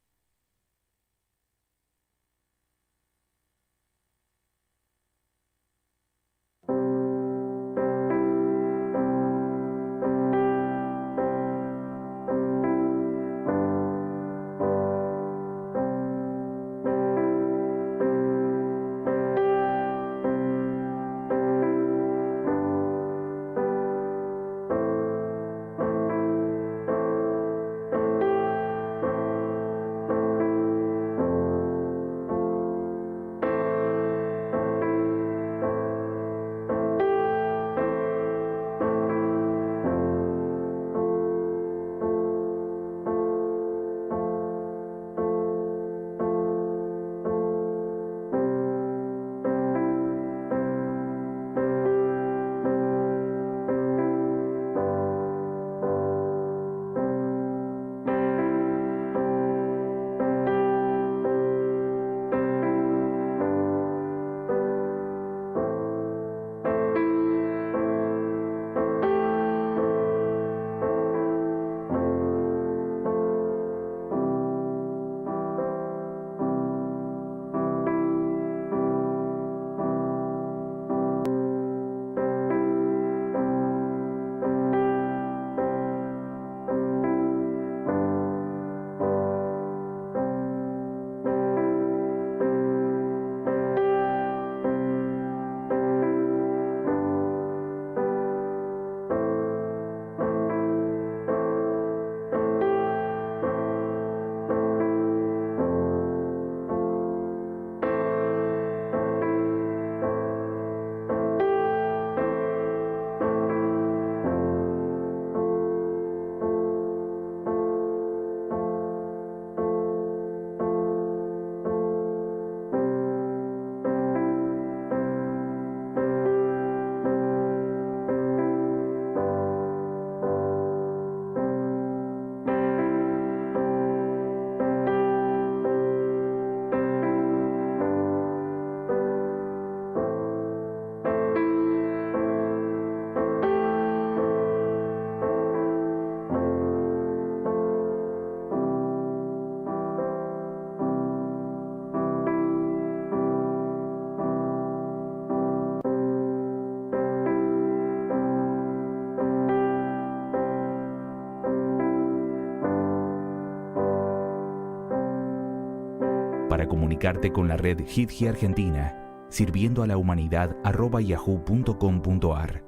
A: comunicarte con la red HIDGI Argentina sirviendo a la humanidad @yahoo.com.ar,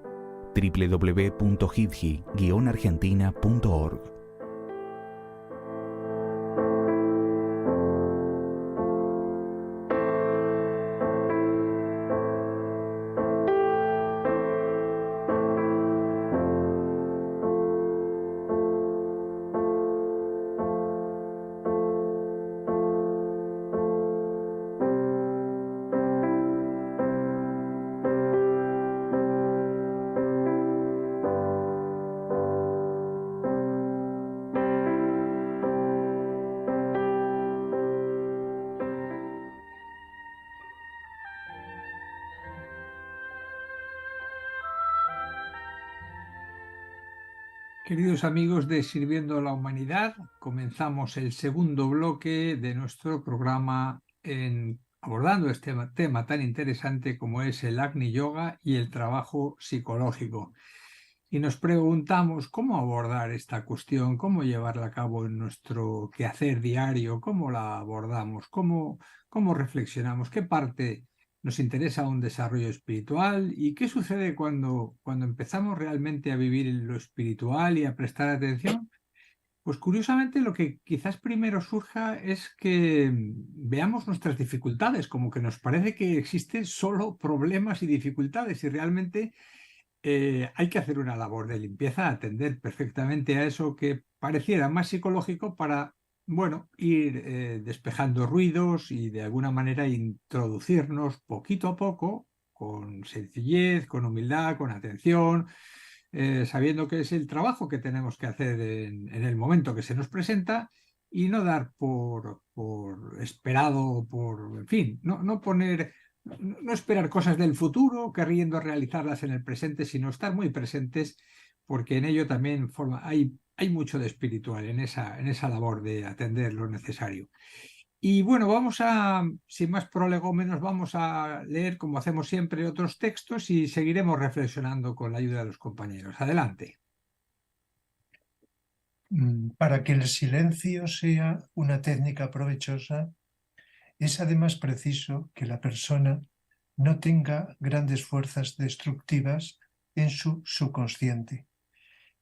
A: www.hidgi-argentina.org.
D: Queridos amigos de Sirviendo a la Humanidad, comenzamos el segundo bloque de nuestro programa abordando este tema tan interesante como es el Agni Yoga y el trabajo psicológico. Y nos preguntamos cómo abordar esta cuestión, cómo llevarla a cabo en nuestro quehacer diario, cómo la abordamos, cómo reflexionamos, qué parte nos interesa un desarrollo espiritual y qué sucede cuando empezamos realmente a vivir lo espiritual y a prestar atención. Pues curiosamente lo que quizás primero surja es que veamos nuestras dificultades, como que nos parece que existen solo problemas y dificultades y realmente hay que hacer una labor de limpieza, atender perfectamente a eso que pareciera más psicológico para ir despejando ruidos y de alguna manera introducirnos poquito a poco, con sencillez, con humildad, con atención, sabiendo que es el trabajo que tenemos que hacer en el momento que se nos presenta y no dar por esperado, en fin, no esperar cosas del futuro queriendo realizarlas en el presente, sino estar muy presentes porque en ello también hay mucho de espiritual en esa labor de atender lo necesario. Y bueno, sin más prolegómenos, vamos a leer, como hacemos siempre, otros textos y seguiremos reflexionando con la ayuda de los compañeros. Adelante.
F: Para que el silencio sea una técnica provechosa, es además preciso que la persona no tenga grandes fuerzas destructivas en su subconsciente,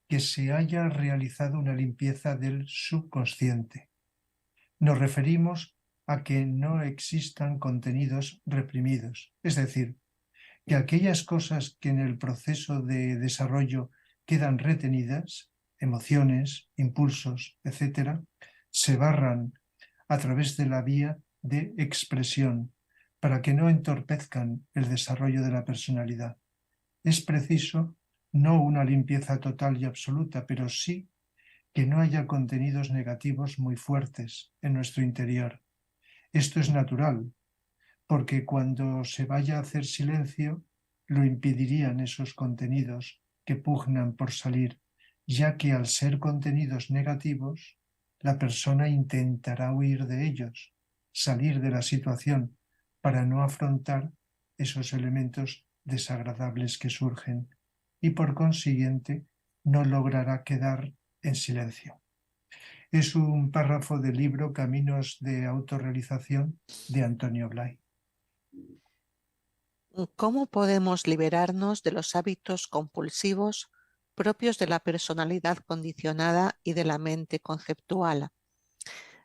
F: que se haya realizado una limpieza del subconsciente. Nos referimos a que no existan contenidos reprimidos, es decir, que aquellas cosas que en el proceso de desarrollo quedan retenidas, emociones, impulsos, etc., se barran a través de la vía de expresión para que no entorpezcan el desarrollo de la personalidad. Es preciso no una limpieza total y absoluta, pero sí que no haya contenidos negativos muy fuertes en nuestro interior. Esto es natural, porque cuando se vaya a hacer silencio, lo impedirían esos contenidos que pugnan por salir, ya que al ser contenidos negativos, la persona intentará huir de ellos, salir de la situación, para no afrontar esos elementos desagradables que surgen, y por consiguiente no logrará quedar en silencio. Es un párrafo del libro Caminos de Autorrealización de Antonio Blay.
G: ¿Cómo podemos liberarnos de los hábitos compulsivos propios de la personalidad condicionada y de la mente conceptual?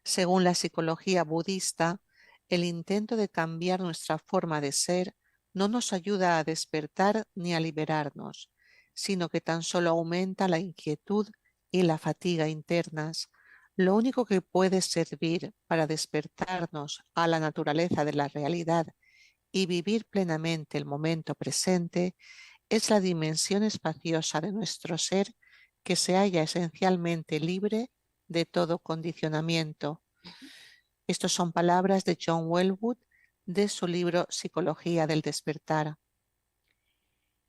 G: Según la psicología budista, el intento de cambiar nuestra forma de ser no nos ayuda a despertar ni a liberarnos, sino que tan solo aumenta la inquietud y la fatiga internas. Lo único que puede servir para despertarnos a la naturaleza de la realidad y vivir plenamente el momento presente es la dimensión espaciosa de nuestro ser que se halla esencialmente libre de todo condicionamiento. Estas son palabras de John Welwood de su libro Psicología del Despertar.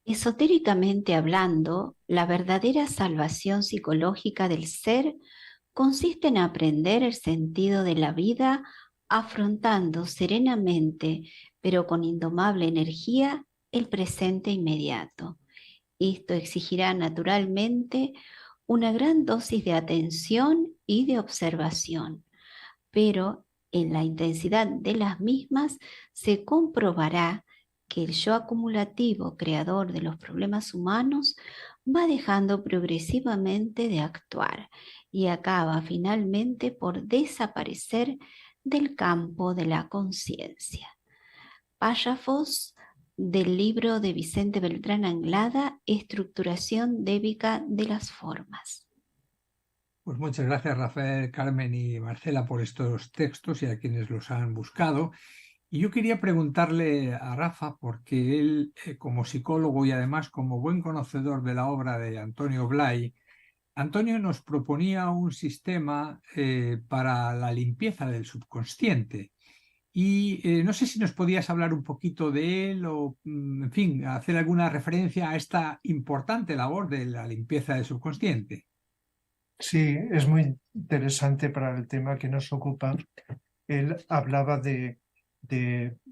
E: Esotéricamente hablando, la verdadera salvación psicológica del ser consiste en aprender el sentido de la vida afrontando serenamente, pero con indomable energía, el presente inmediato. Esto exigirá naturalmente una gran dosis de atención y de observación, pero en la intensidad de las mismas, se comprobará que el yo acumulativo, creador de los problemas humanos, va dejando progresivamente de actuar y acaba finalmente por desaparecer del campo de la conciencia. Párrafos del libro de Vicente Beltrán Anglada, Estructuración débica de las formas.
D: Pues muchas gracias, Rafael, Carmen y Marcela, por estos textos y a quienes los han buscado. Y yo quería preguntarle a Rafa, porque él, como psicólogo y además como buen conocedor de la obra de Antonio Blay, Antonio nos proponía un sistema para la limpieza del subconsciente. Y no sé si nos podías hablar un poquito de él o, en fin, hacer alguna referencia a esta importante labor de la limpieza del subconsciente.
F: Sí, es muy interesante para el tema que nos ocupa. Él hablaba de,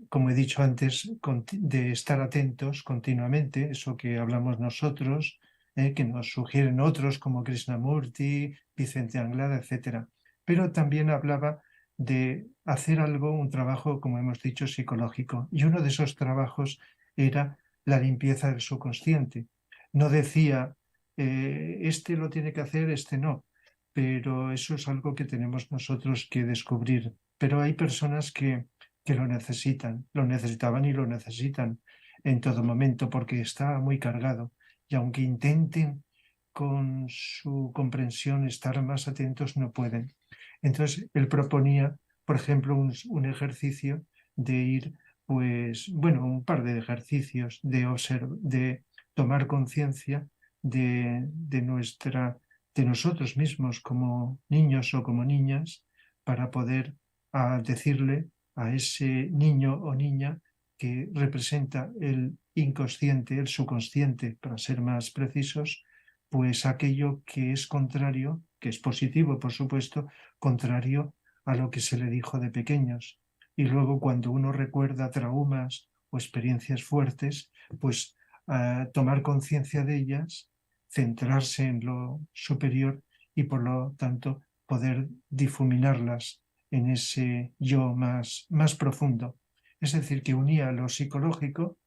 F: como he dicho antes, de estar atentos continuamente, eso que hablamos nosotros, que nos sugieren otros como Krishnamurti, Vicente Anglada, etc. Pero también hablaba de hacer algo, un trabajo, como hemos dicho, psicológico. Y uno de esos trabajos era la limpieza del subconsciente. No decía, este lo tiene que hacer, este no, pero eso es algo que tenemos nosotros que descubrir. Pero hay personas que lo necesitan, lo necesitaban y lo necesitan en todo momento porque está muy cargado. Y aunque intenten con su comprensión estar más atentos, no pueden. Entonces, él proponía, por ejemplo, un ejercicio de ir, pues, bueno, un par de ejercicios de tomar conciencia de nosotros mismos como niños o como niñas para poder decirle a ese niño o niña que representa el inconsciente, el subconsciente, para ser más precisos, pues aquello que es contrario, que es positivo, por supuesto, contrario a lo que se le dijo de pequeños. Y luego cuando uno recuerda traumas o experiencias fuertes, pues tomar conciencia de ellas, centrarse en lo superior y por lo tanto poder difuminarlas en ese yo más profundo. Es decir, que unía lo psicológico,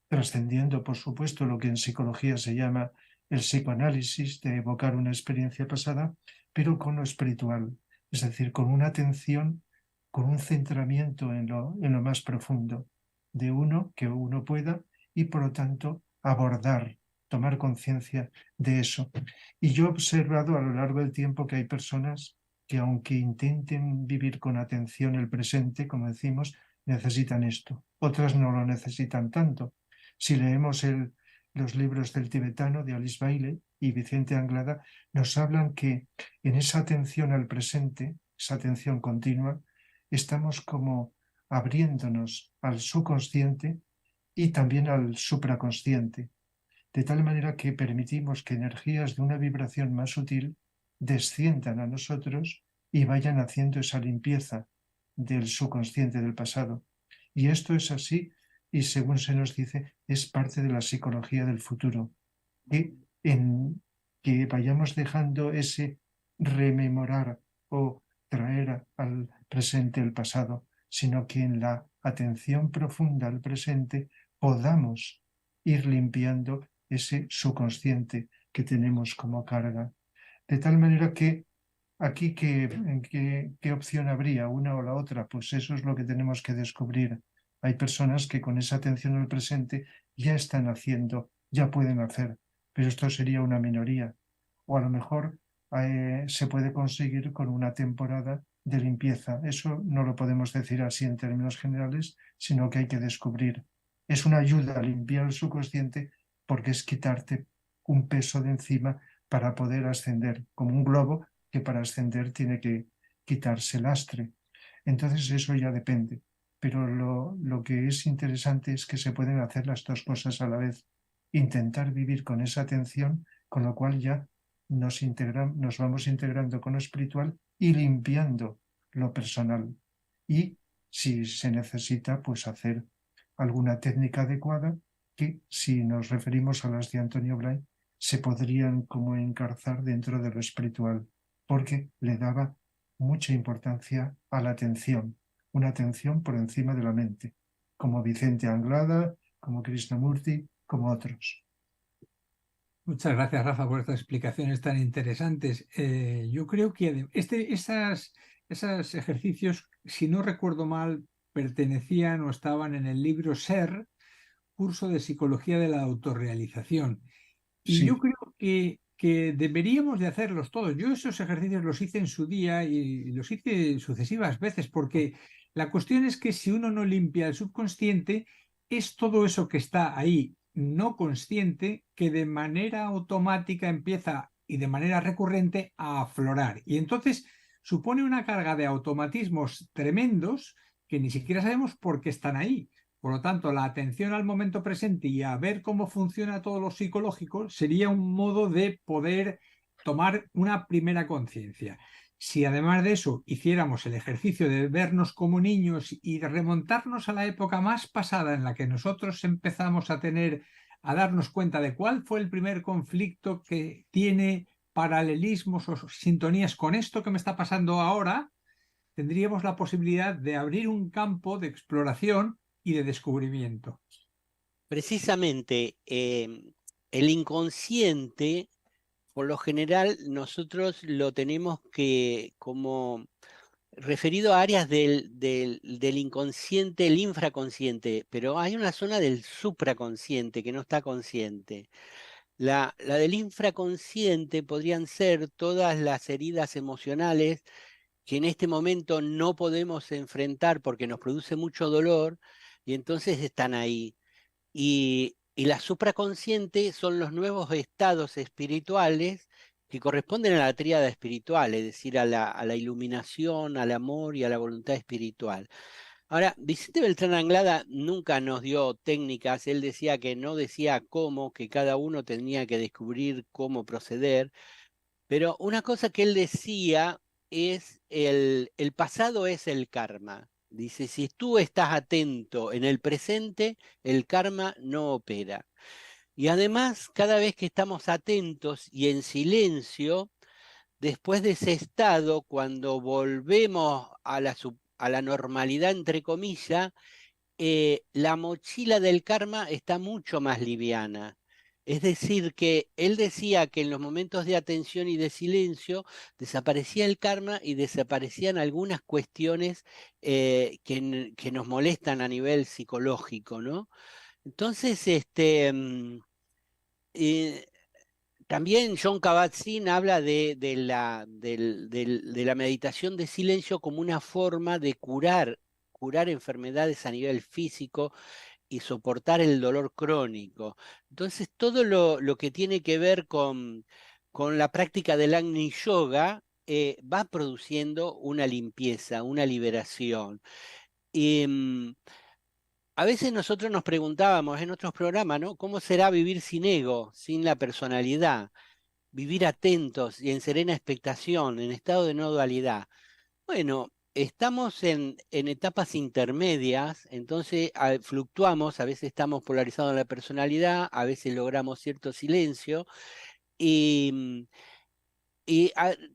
F: trascendiendo por supuesto lo que en psicología se llama el psicoanálisis, de evocar una experiencia pasada, pero con lo espiritual, es decir, con una atención, con un centramiento en lo más profundo de uno, que uno pueda, y por lo tanto abordar, tomar conciencia de eso. Y yo he observado a lo largo del tiempo que hay personas que, aunque intenten vivir con atención el presente, como decimos, necesitan esto. Otras no lo necesitan tanto. Si leemos los libros del tibetano de Alice Bailey y Vicente Anglada, nos hablan que en esa atención al presente, esa atención continua, estamos como abriéndonos al subconsciente y también al supraconsciente, de tal manera que permitimos que energías de una vibración más sutil desciendan a nosotros y vayan haciendo esa limpieza del subconsciente del pasado. Y esto es así, y según se nos dice, es parte de la psicología del futuro, que vayamos dejando ese rememorar o traer al presente el pasado, sino que en la atención profunda al presente podamos ir limpiando ese subconsciente que tenemos como carga. De tal manera que aquí, ¿qué opción habría? ¿Una o la otra? Pues eso es lo que tenemos que descubrir. Hay personas que con esa atención al presente ya están haciendo, ya pueden hacer, pero esto sería una minoría. O a lo mejor se puede conseguir con una temporada de limpieza. Eso no lo podemos decir así en términos generales, sino que hay que descubrir. Es una ayuda a limpiar el subconsciente porque es quitarte un peso de encima para poder ascender, como un globo que para ascender tiene que quitarse lastre. Entonces eso ya depende. Pero lo que es interesante es que se pueden hacer las dos cosas a la vez. Intentar vivir con esa atención, con lo cual ya nos vamos integrando con lo espiritual y limpiando lo personal. Y si se necesita, pues hacer alguna técnica adecuada que, si nos referimos a las de Antonio Blay, se podrían como encarzar dentro de lo espiritual, porque le daba mucha importancia a la atención. una atención por encima de la mente, como Vicente Anglada, como Krishnamurti, como otros.
D: Muchas gracias, Rafa, por estas explicaciones tan interesantes. Yo creo que esos ejercicios, si no recuerdo mal, pertenecían o estaban en el libro Ser, curso de psicología de la autorrealización. Y yo
F: Sí,
D: creo que deberíamos de hacerlos todos. Yo esos ejercicios los hice en su día y los hice sucesivas veces, porque la cuestión es que si uno no limpia el subconsciente, es todo eso que está ahí no consciente que de manera automática empieza y de manera recurrente a aflorar. Y entonces supone una carga de automatismos tremendos que ni siquiera sabemos por qué están ahí. Por lo tanto, la atención al momento presente y a ver cómo funciona todo lo psicológico sería un modo de poder tomar una primera conciencia. Si además de eso hiciéramos el ejercicio de vernos como niños y de remontarnos a la época más pasada en la que nosotros empezamos a darnos cuenta de cuál fue el primer conflicto que tiene paralelismos o sintonías con esto que me está pasando ahora, tendríamos la posibilidad de abrir un campo de exploración y de descubrimiento.
C: Precisamente, el inconsciente, por lo general, nosotros lo tenemos que como referido a áreas del inconsciente, el infraconsciente, pero hay una zona del supraconsciente que no está consciente. La del infraconsciente podrían ser todas las heridas emocionales que en este momento no podemos enfrentar porque nos produce mucho dolor y entonces están ahí. Y la supraconsciente son los nuevos estados espirituales que corresponden a la tríada espiritual, es decir, a la iluminación, al amor y a la voluntad espiritual. Ahora, Vicente Beltrán Anglada nunca nos dio técnicas, él decía que no decía cómo, que cada uno tenía que descubrir cómo proceder, pero una cosa que él decía es el pasado es el karma. Dice, si tú estás atento en el presente, el karma no opera. Y además, cada vez que estamos atentos y en silencio, después de ese estado, cuando volvemos a la normalidad, entre comillas, la mochila del karma está mucho más liviana. Es decir, que él decía que en los momentos de atención y de silencio desaparecía el karma y desaparecían algunas cuestiones que nos molestan a nivel psicológico, ¿no? Entonces, eh, también John Kabat-Zinn habla de la meditación de silencio como una forma de curar enfermedades a nivel físico y soportar el dolor crónico. Entonces, todo lo que tiene que ver con la práctica del Agni Yoga va produciendo una limpieza, una liberación. Y, a veces nosotros nos preguntábamos en otros programas, ¿no? ¿Cómo será vivir sin ego, sin la personalidad? Vivir atentos y en serena expectación, en estado de no dualidad. Bueno, estamos en etapas intermedias, entonces fluctuamos, a veces estamos polarizados en la personalidad, a veces logramos cierto silencio y,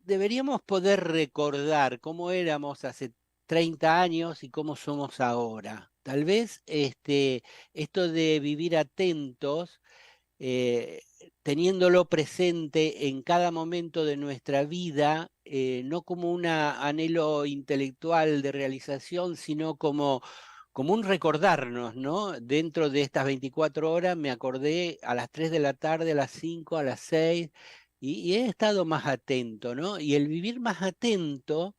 C: deberíamos poder recordar cómo éramos hace 30 años y cómo somos ahora. Tal vez esto de vivir atentos eh, teniéndolo presente en cada momento de nuestra vida, no como un anhelo intelectual de realización, sino como un recordarnos, ¿no? Dentro de estas 24 horas me acordé a las 3 de la tarde, a las 5, a las 6, y he estado más atento, ¿no? Y el vivir más atento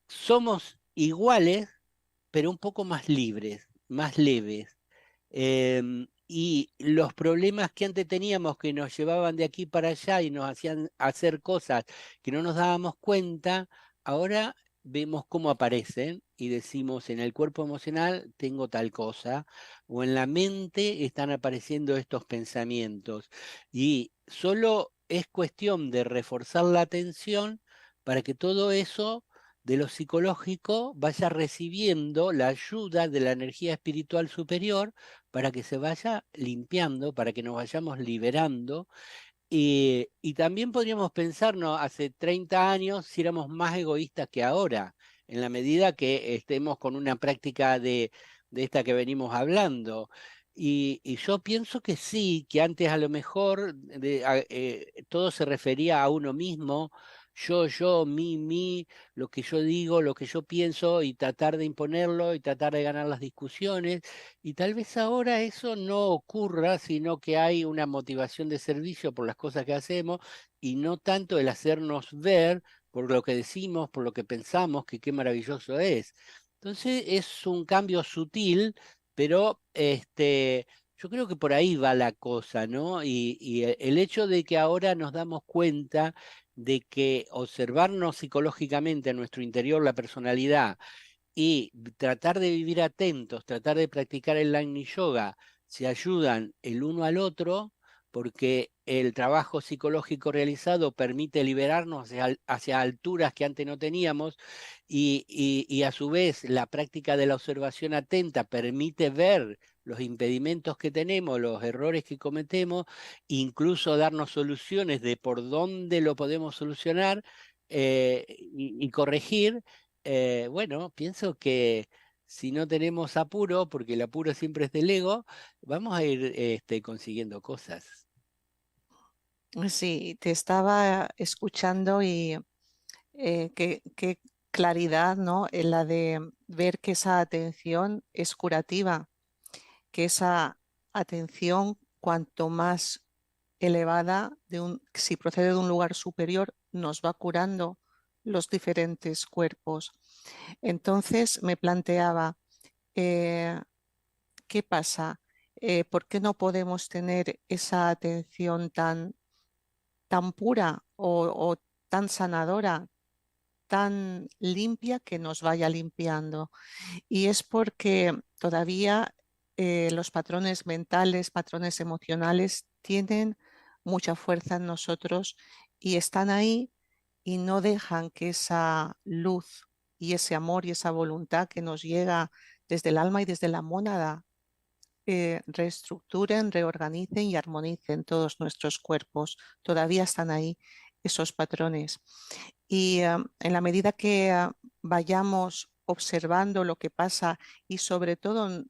C: somos iguales, pero un poco más libres, más leves. Y los problemas que antes teníamos que nos llevaban de aquí para allá y nos hacían hacer cosas que no nos dábamos cuenta, ahora vemos cómo aparecen y decimos en el cuerpo emocional tengo tal cosa o en la mente están apareciendo estos pensamientos y solo es cuestión de reforzar la atención para que todo eso de lo psicológico vaya recibiendo la ayuda de la energía espiritual superior para que se vaya limpiando, para que nos vayamos liberando. Y también podríamos pensarnos, hace 30 años, si éramos más egoístas que ahora. en la medida que estemos con una práctica de esta que venimos hablando. Y yo pienso que sí, que antes a lo mejor todo se refería a uno mismo, yo, mí, lo que yo digo, lo que yo pienso, y tratar de imponerlo y tratar de ganar las discusiones. Y tal vez ahora eso no ocurra, sino que hay una motivación de servicio por las cosas que hacemos y no tanto el hacernos ver por lo que decimos, por lo que pensamos, que qué maravilloso es. Entonces es un cambio sutil, pero yo creo que por ahí va la cosa, ¿no? Y el hecho de que ahora nos damos cuenta de que observarnos psicológicamente a nuestro interior, la personalidad, y tratar de vivir atentos, tratar de practicar el Agni Yoga, se ayudan el uno al otro, porque el trabajo psicológico realizado permite liberarnos hacia alturas que antes no teníamos, y a su vez la práctica de la observación atenta permite ver los impedimentos que tenemos, los errores que cometemos, incluso darnos soluciones de por dónde lo podemos solucionar, y corregir. Bueno, pienso que si no tenemos apuro, porque el apuro siempre es del ego, vamos a ir consiguiendo cosas.
G: Sí, te estaba escuchando y qué claridad, ¿no? En la de ver que esa atención es curativa, que esa atención, cuanto más elevada, si procede de un lugar superior, nos va curando los diferentes cuerpos. Entonces me planteaba, eh, ¿qué pasa? ¿Por qué no podemos tener esa atención tan pura o tan sanadora, tan limpia que nos vaya limpiando? Y es porque todavía los patrones mentales, patrones emocionales tienen mucha fuerza en nosotros y están ahí y no dejan que esa luz y ese amor y esa voluntad que nos llega desde el alma y desde la mónada reestructuren, reorganicen y armonicen todos nuestros cuerpos. Todavía están ahí esos patrones. Y en la medida que vayamos observando lo que pasa y sobre todo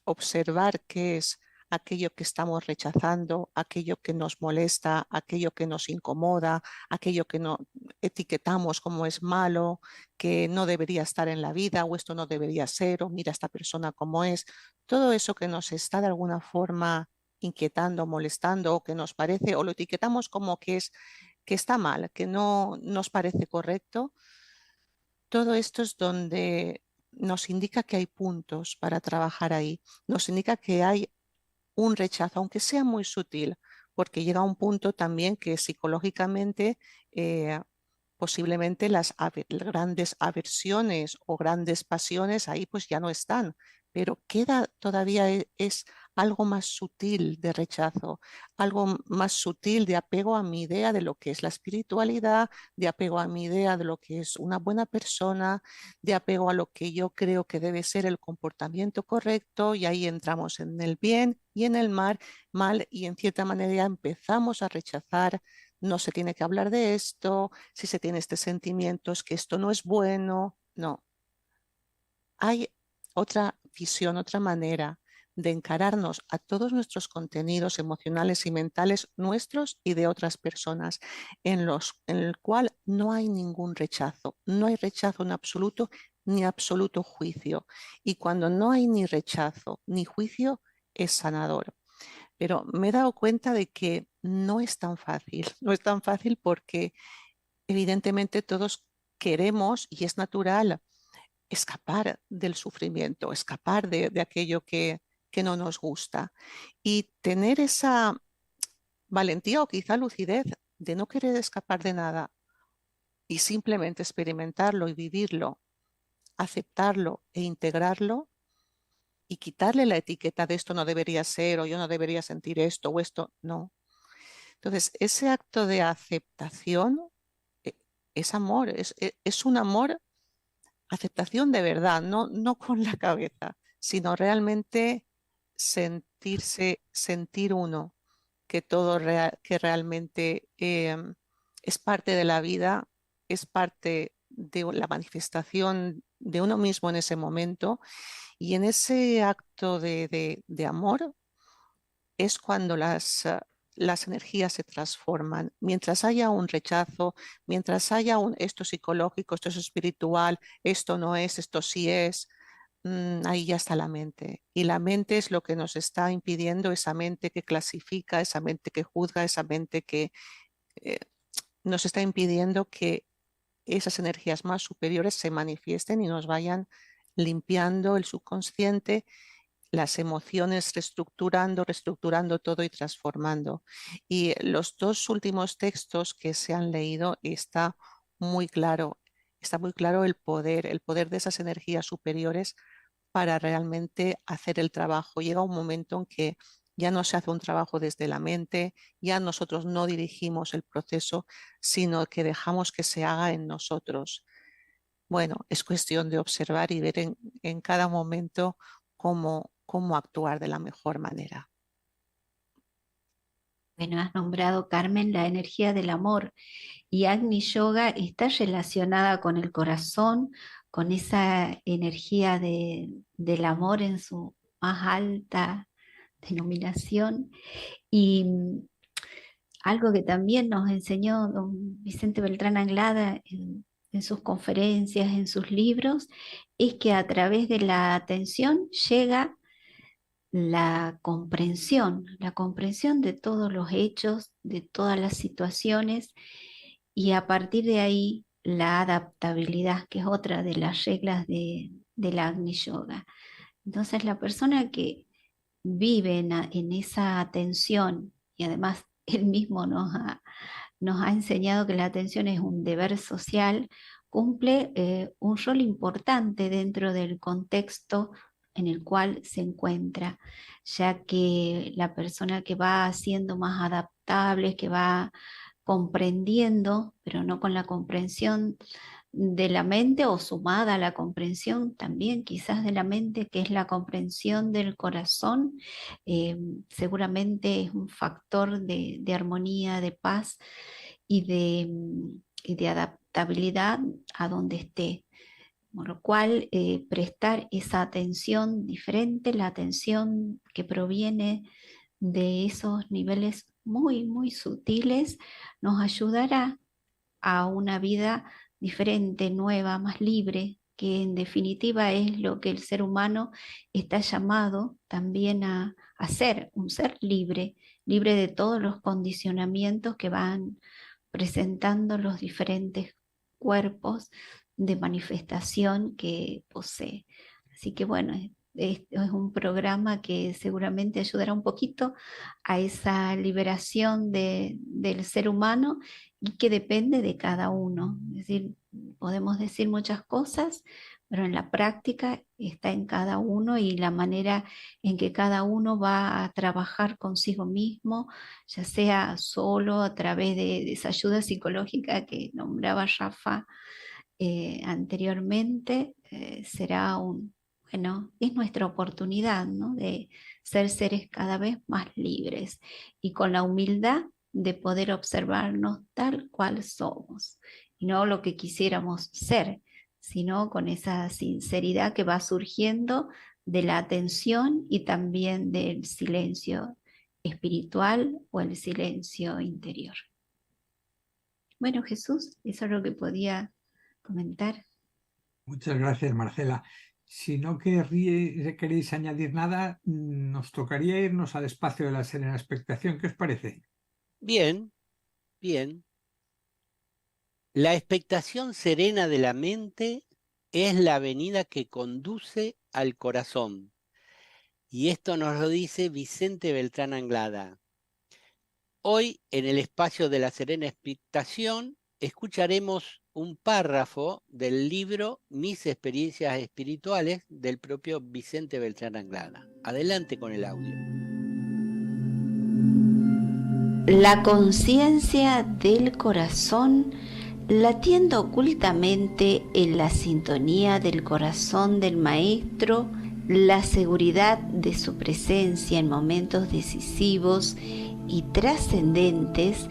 G: observar qué es aquello que estamos rechazando, aquello que nos molesta, aquello que nos incomoda, aquello que no etiquetamos como es malo, que no debería estar en la vida o esto no debería ser o mira esta persona como es, todo eso que nos está de alguna forma inquietando, molestando o que nos parece o lo etiquetamos como que está mal, que no nos parece correcto, todo esto es donde nos indica que hay puntos para trabajar ahí, nos indica que hay un rechazo, aunque sea muy sutil, porque llega a un punto también que psicológicamente posiblemente las grandes aversiones o grandes pasiones ahí pues ya no están, pero queda todavía es algo más sutil de rechazo, algo más sutil de apego a mi idea de lo que es la espiritualidad, de apego a mi idea de lo que es una buena persona, de apego a lo que yo creo que debe ser el comportamiento correcto, y ahí entramos en el bien y en el mal, y en cierta manera empezamos a rechazar. No se tiene que hablar de esto, si se tiene este sentimiento es que esto no es bueno. No, hay otra visión, otra manera de encararnos a todos nuestros contenidos emocionales y mentales nuestros y de otras personas, en el cual no hay ningún rechazo, no hay rechazo en absoluto ni absoluto juicio. Y cuando no hay ni rechazo ni juicio, es sanador. Pero me he dado cuenta de que no es tan fácil, no es tan fácil porque evidentemente todos queremos, y es natural, escapar del sufrimiento, escapar de aquello que no nos gusta. Y tener esa valentía o quizá lucidez de no querer escapar de nada y simplemente experimentarlo y vivirlo, aceptarlo e integrarlo, y quitarle la etiqueta de esto no debería ser o yo no debería sentir esto o esto, no. Entonces, ese acto de aceptación es amor, es un amor, aceptación de verdad, no con la cabeza, sino realmente sentir uno que que realmente es parte de la vida, es parte la manifestación de uno mismo en ese momento, y en ese acto de amor es cuando las energías se transforman. Mientras haya un rechazo, mientras haya esto es psicológico, esto es espiritual, esto no es, esto sí es, ahí ya está la mente. Y la mente es lo que nos está impidiendo, esa mente que clasifica, esa mente que juzga, esa mente que nos está impidiendo que esas energías más superiores se manifiesten y nos vayan limpiando el subconsciente, las emociones, reestructurando todo y transformando. Y los dos últimos textos que se han leído está muy claro el poder de esas energías superiores para realmente hacer el trabajo. Llega un momento en que ya no se hace un trabajo desde la mente, ya nosotros no dirigimos el proceso, sino que dejamos que se haga en nosotros. Bueno, es cuestión de observar y ver en cada momento cómo actuar de la mejor manera.
E: Bueno, has nombrado, Carmen, la energía del amor, y Agni Yoga está relacionada con el corazón, con esa energía del amor en su más alta denominación. Y algo que también nos enseñó don Vicente Beltrán Anglada en sus conferencias, en sus libros, es que a través de la atención llega la comprensión de todos los hechos, de todas las situaciones, y a partir de ahí la adaptabilidad, que es otra de las reglas del Agni Yoga. Entonces la persona que vive en esa atención, y además él mismo nos ha enseñado que la atención es un deber social, cumple un rol importante dentro del contexto en el cual se encuentra, ya que la persona que va siendo más adaptable, que va comprendiendo, pero no con la comprensión de la mente o sumada a la comprensión también quizás de la mente, que es la comprensión del corazón, seguramente es un factor de armonía, de paz y de adaptabilidad a donde esté. Por lo cual, prestar esa atención diferente, la atención que proviene de esos niveles muy, muy sutiles, nos ayudará a una vida diferente, nueva, más libre, que en definitiva es lo que el ser humano está llamado también a ser, un ser libre, libre de todos los condicionamientos que van presentando los diferentes cuerpos de manifestación que posee. Así que bueno, esto es un programa que seguramente ayudará un poquito a esa liberación del ser humano, y que depende de cada uno. Es decir, podemos decir muchas cosas, pero en la práctica está en cada uno, y la manera en que cada uno va a trabajar consigo mismo, ya sea solo a través de esa ayuda psicológica que nombraba Rafa anteriormente, será bueno, es nuestra oportunidad, ¿no?, de ser seres cada vez más libres y con la humildad de poder observarnos tal cual somos, y no lo que quisiéramos ser, sino con esa sinceridad que va surgiendo de la atención y también del silencio espiritual o el silencio interior. Bueno, Jesús, eso es lo que podía comentar.
D: Muchas gracias, Marcela. Si no queréis añadir nada, nos tocaría irnos al espacio de la serena expectación. ¿Qué os parece?
C: Bien, bien. La expectación serena de la mente es la avenida que conduce al corazón. Y esto nos lo dice Vicente Beltrán Anglada. Hoy, en el espacio de la serena expectación, escucharemos un párrafo del libro Mis experiencias espirituales del propio Vicente Beltrán Anglada. Adelante con el audio.
E: La conciencia del corazón, latiendo ocultamente en la sintonía del corazón del maestro, la seguridad de su presencia en momentos decisivos y trascendentes,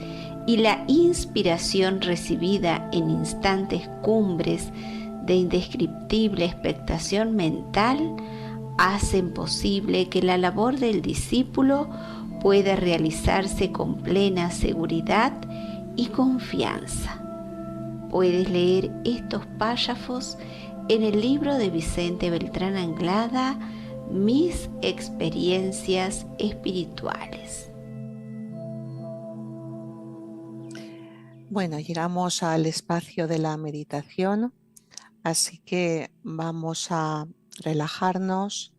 E: y la inspiración recibida en instantes cumbres de indescriptible expectación mental hacen posible que la labor del discípulo pueda realizarse con plena seguridad y confianza. Puedes leer estos párrafos en el libro de Vicente Beltrán Anglada, Mis experiencias espirituales.
G: Bueno, llegamos al espacio de la meditación, así que vamos a relajarnos,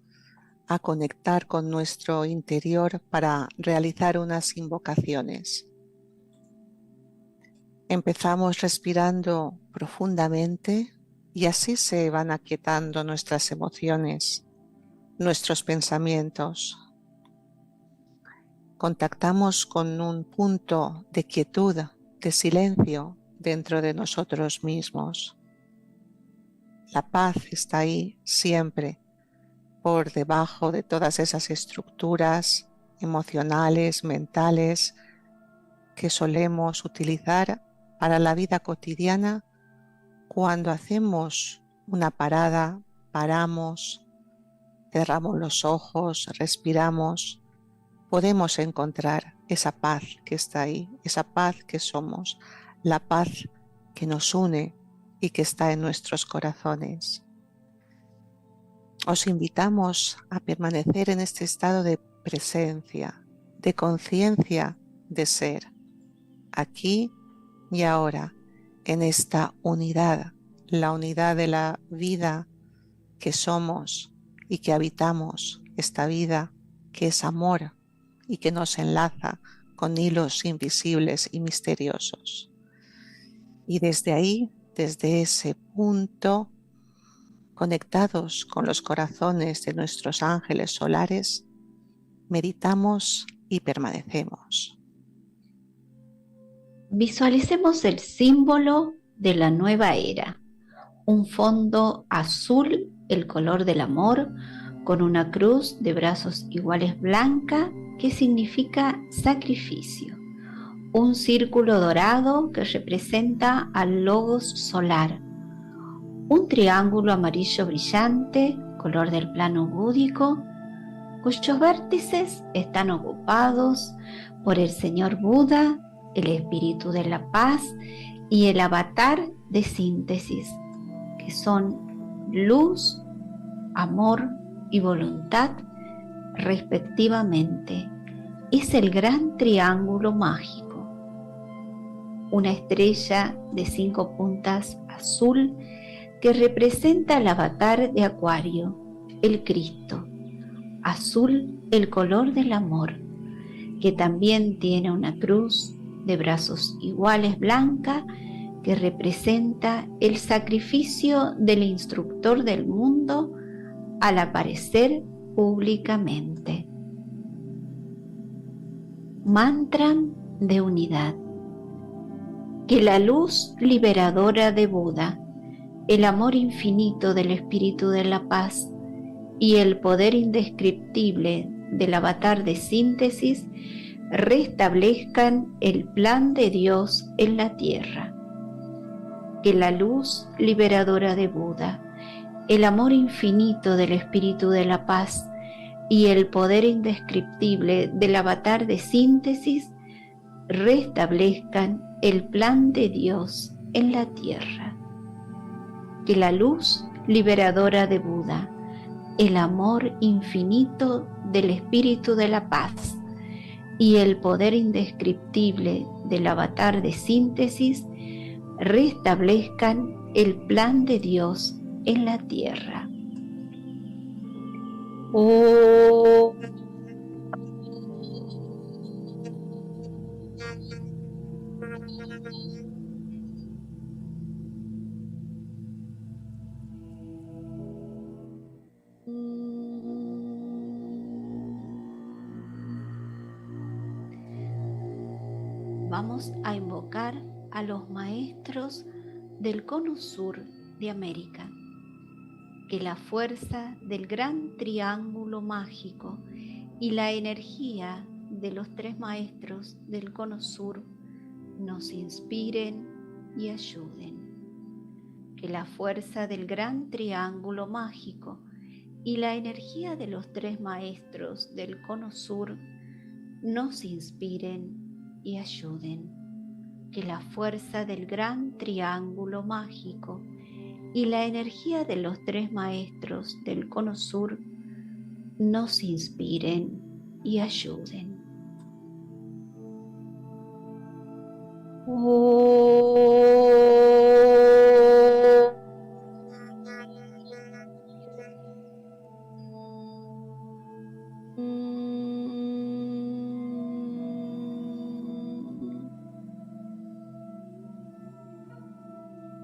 G: a conectar con nuestro interior para realizar unas invocaciones. Empezamos respirando profundamente y así se van aquietando nuestras emociones, nuestros pensamientos. Contactamos con un punto de quietud, de silencio dentro de nosotros mismos. La paz está ahí siempre, por debajo de todas esas estructuras emocionales, mentales, que solemos utilizar para la vida cotidiana. Cuando hacemos una parada, paramos, cerramos los ojos, respiramos, podemos encontrar esa paz que está ahí, esa paz que somos, la paz que nos une y que está en nuestros corazones. Os invitamos a permanecer en este estado de presencia, de conciencia de ser, aquí y ahora, en esta unidad, la unidad de la vida que somos y que habitamos, esta vida que es amor y que nos enlaza con hilos invisibles y misteriosos. Y desde ahí, desde ese punto, conectados con los corazones de nuestros ángeles solares, meditamos y permanecemos.
E: Visualicemos el símbolo de la nueva era, un fondo azul, el color del amor, con una cruz de brazos iguales blanca que significa sacrificio, un círculo dorado que representa al logos solar, un triángulo amarillo brillante, color del plano búdico, cuyos vértices están ocupados por el Señor Buda, el espíritu de la paz y el avatar de síntesis, que son luz, amor y voluntad respectivamente. Es el gran triángulo mágico. Una estrella de 5 puntas azul que representa el avatar de Acuario, el Cristo. Azul, el color del amor, que también tiene una cruz de brazos iguales blanca que representa el sacrificio del instructor del mundo al aparecer públicamente. Mantra de unidad. Que la luz liberadora de Buda, el amor infinito del espíritu de la paz y el poder indescriptible del avatar de síntesis restablezcan el plan de Dios en la tierra. Que la luz liberadora de Buda, el amor infinito del espíritu de la paz y el poder indescriptible del avatar de síntesis restablezcan el plan de Dios en la tierra. Que la luz liberadora de Buda, el amor infinito del espíritu de la paz y el poder indescriptible del avatar de síntesis restablezcan el plan de Dios en la tierra. Oh. Vamos a invocar a los maestros del cono sur de América. Que la fuerza del gran triángulo mágico y la energía de los 3 maestros del cono sur nos inspiren y ayuden. Que la fuerza del gran triángulo mágico y la energía de los tres maestros del cono sur nos inspiren y ayuden. Que la fuerza del gran triángulo mágico y la energía de los tres maestros del cono sur nos inspiren y ayuden.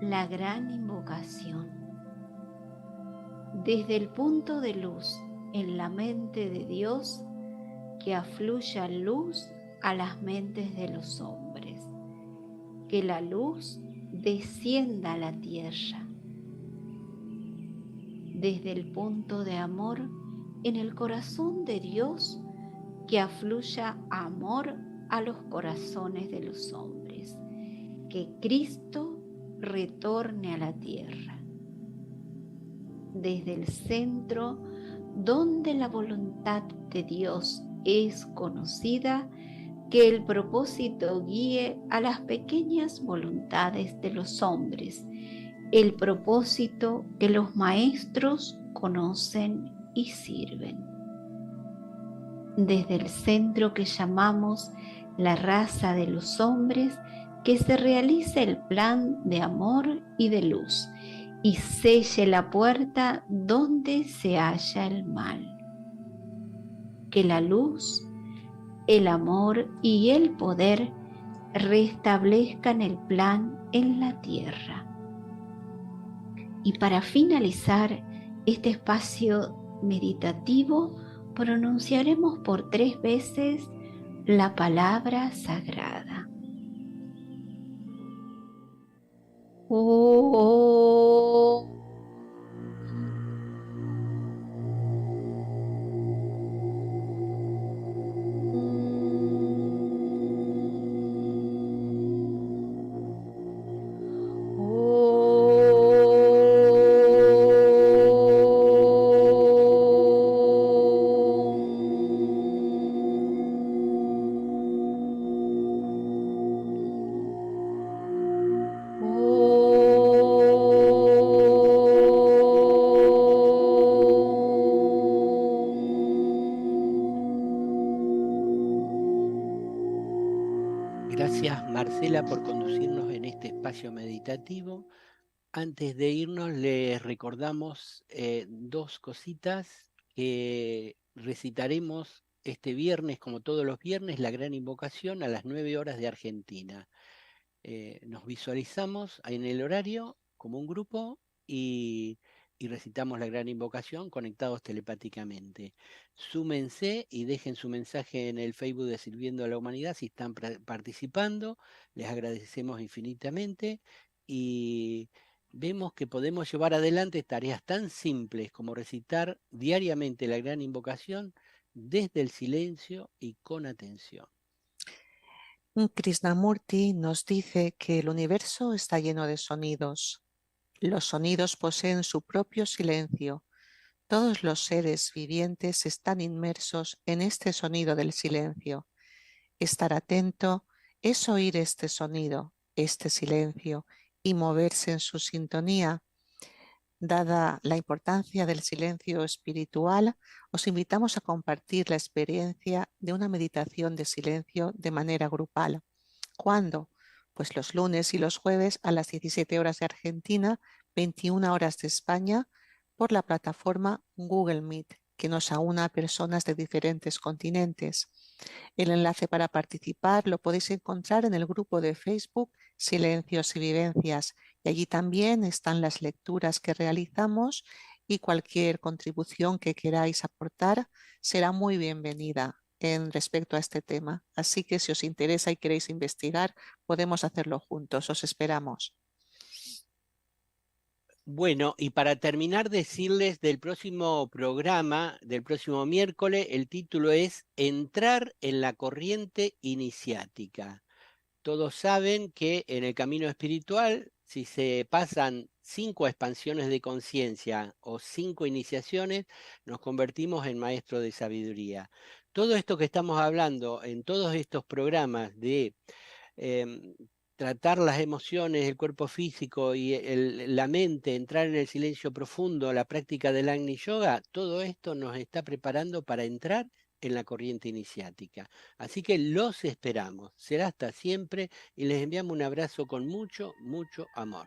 E: La gran invocación. Desde el punto de luz en la mente de Dios, que afluya luz a las mentes de los hombres. Que la luz descienda a la tierra. Desde el punto de amor en el corazón de Dios, que afluya amor a los corazones de los hombres. Que Cristo retorne a la tierra. Desde el centro donde la voluntad de Dios es conocida, que el propósito guíe a las pequeñas voluntades de los hombres, el propósito que los maestros conocen y sirven. Desde el centro que llamamos la raza de los hombres, que se realice el plan de amor y de luz y selle la puerta donde se halla el mal. Que la luz, el amor y el poder restablezcan el plan en la tierra. Y para finalizar este espacio meditativo, pronunciaremos por 3 veces la palabra sagrada. Oh.
C: Gracias, Marcela, por conducirnos en este espacio meditativo. Antes de irnos, les recordamos 2 cositas que recitaremos este viernes, como todos los viernes, la gran invocación a las 9 horas de Argentina. Nos visualizamos en el horario como un grupo y recitamos la gran invocación conectados telepáticamente. Súmense y dejen su mensaje en el Facebook de Sirviendo a la Humanidad si están participando. Les agradecemos infinitamente y vemos que podemos llevar adelante tareas tan simples como recitar diariamente la gran invocación desde el silencio y con atención.
G: Krishnamurti nos dice que el universo está lleno de sonidos. Los sonidos poseen su propio silencio. Todos los seres vivientes están inmersos en este sonido del silencio. Estar atento es oír este sonido, este silencio, y moverse en su sintonía. Dada la importancia del silencio espiritual, os invitamos a compartir la experiencia de una meditación de silencio de manera grupal. ¿Cuándo? Pues los lunes y los jueves a las 17 horas de Argentina, 21 horas de España, por la plataforma Google Meet, que nos aúna a personas de diferentes continentes. El enlace para participar lo podéis encontrar en el grupo de Facebook Silencios y Vivencias, y allí también están las lecturas que realizamos y cualquier contribución que queráis aportar será muy bienvenida en respecto a este tema. Así que si os interesa y queréis investigar, podemos hacerlo juntos. Os esperamos.
C: Bueno, y para terminar, decirles del próximo programa, del próximo miércoles, el título es Entrar en la corriente iniciática. Todos saben que en el camino espiritual, si se pasan 5 expansiones de conciencia o 5 iniciaciones, nos convertimos en maestros de sabiduría. Todo esto que estamos hablando en todos estos programas de tratar las emociones, el cuerpo físico y la mente, entrar en el silencio profundo, la práctica del Agni Yoga, todo esto nos está preparando para entrar en la corriente iniciática. Así que los esperamos. Será hasta siempre y les enviamos un abrazo con mucho, mucho amor.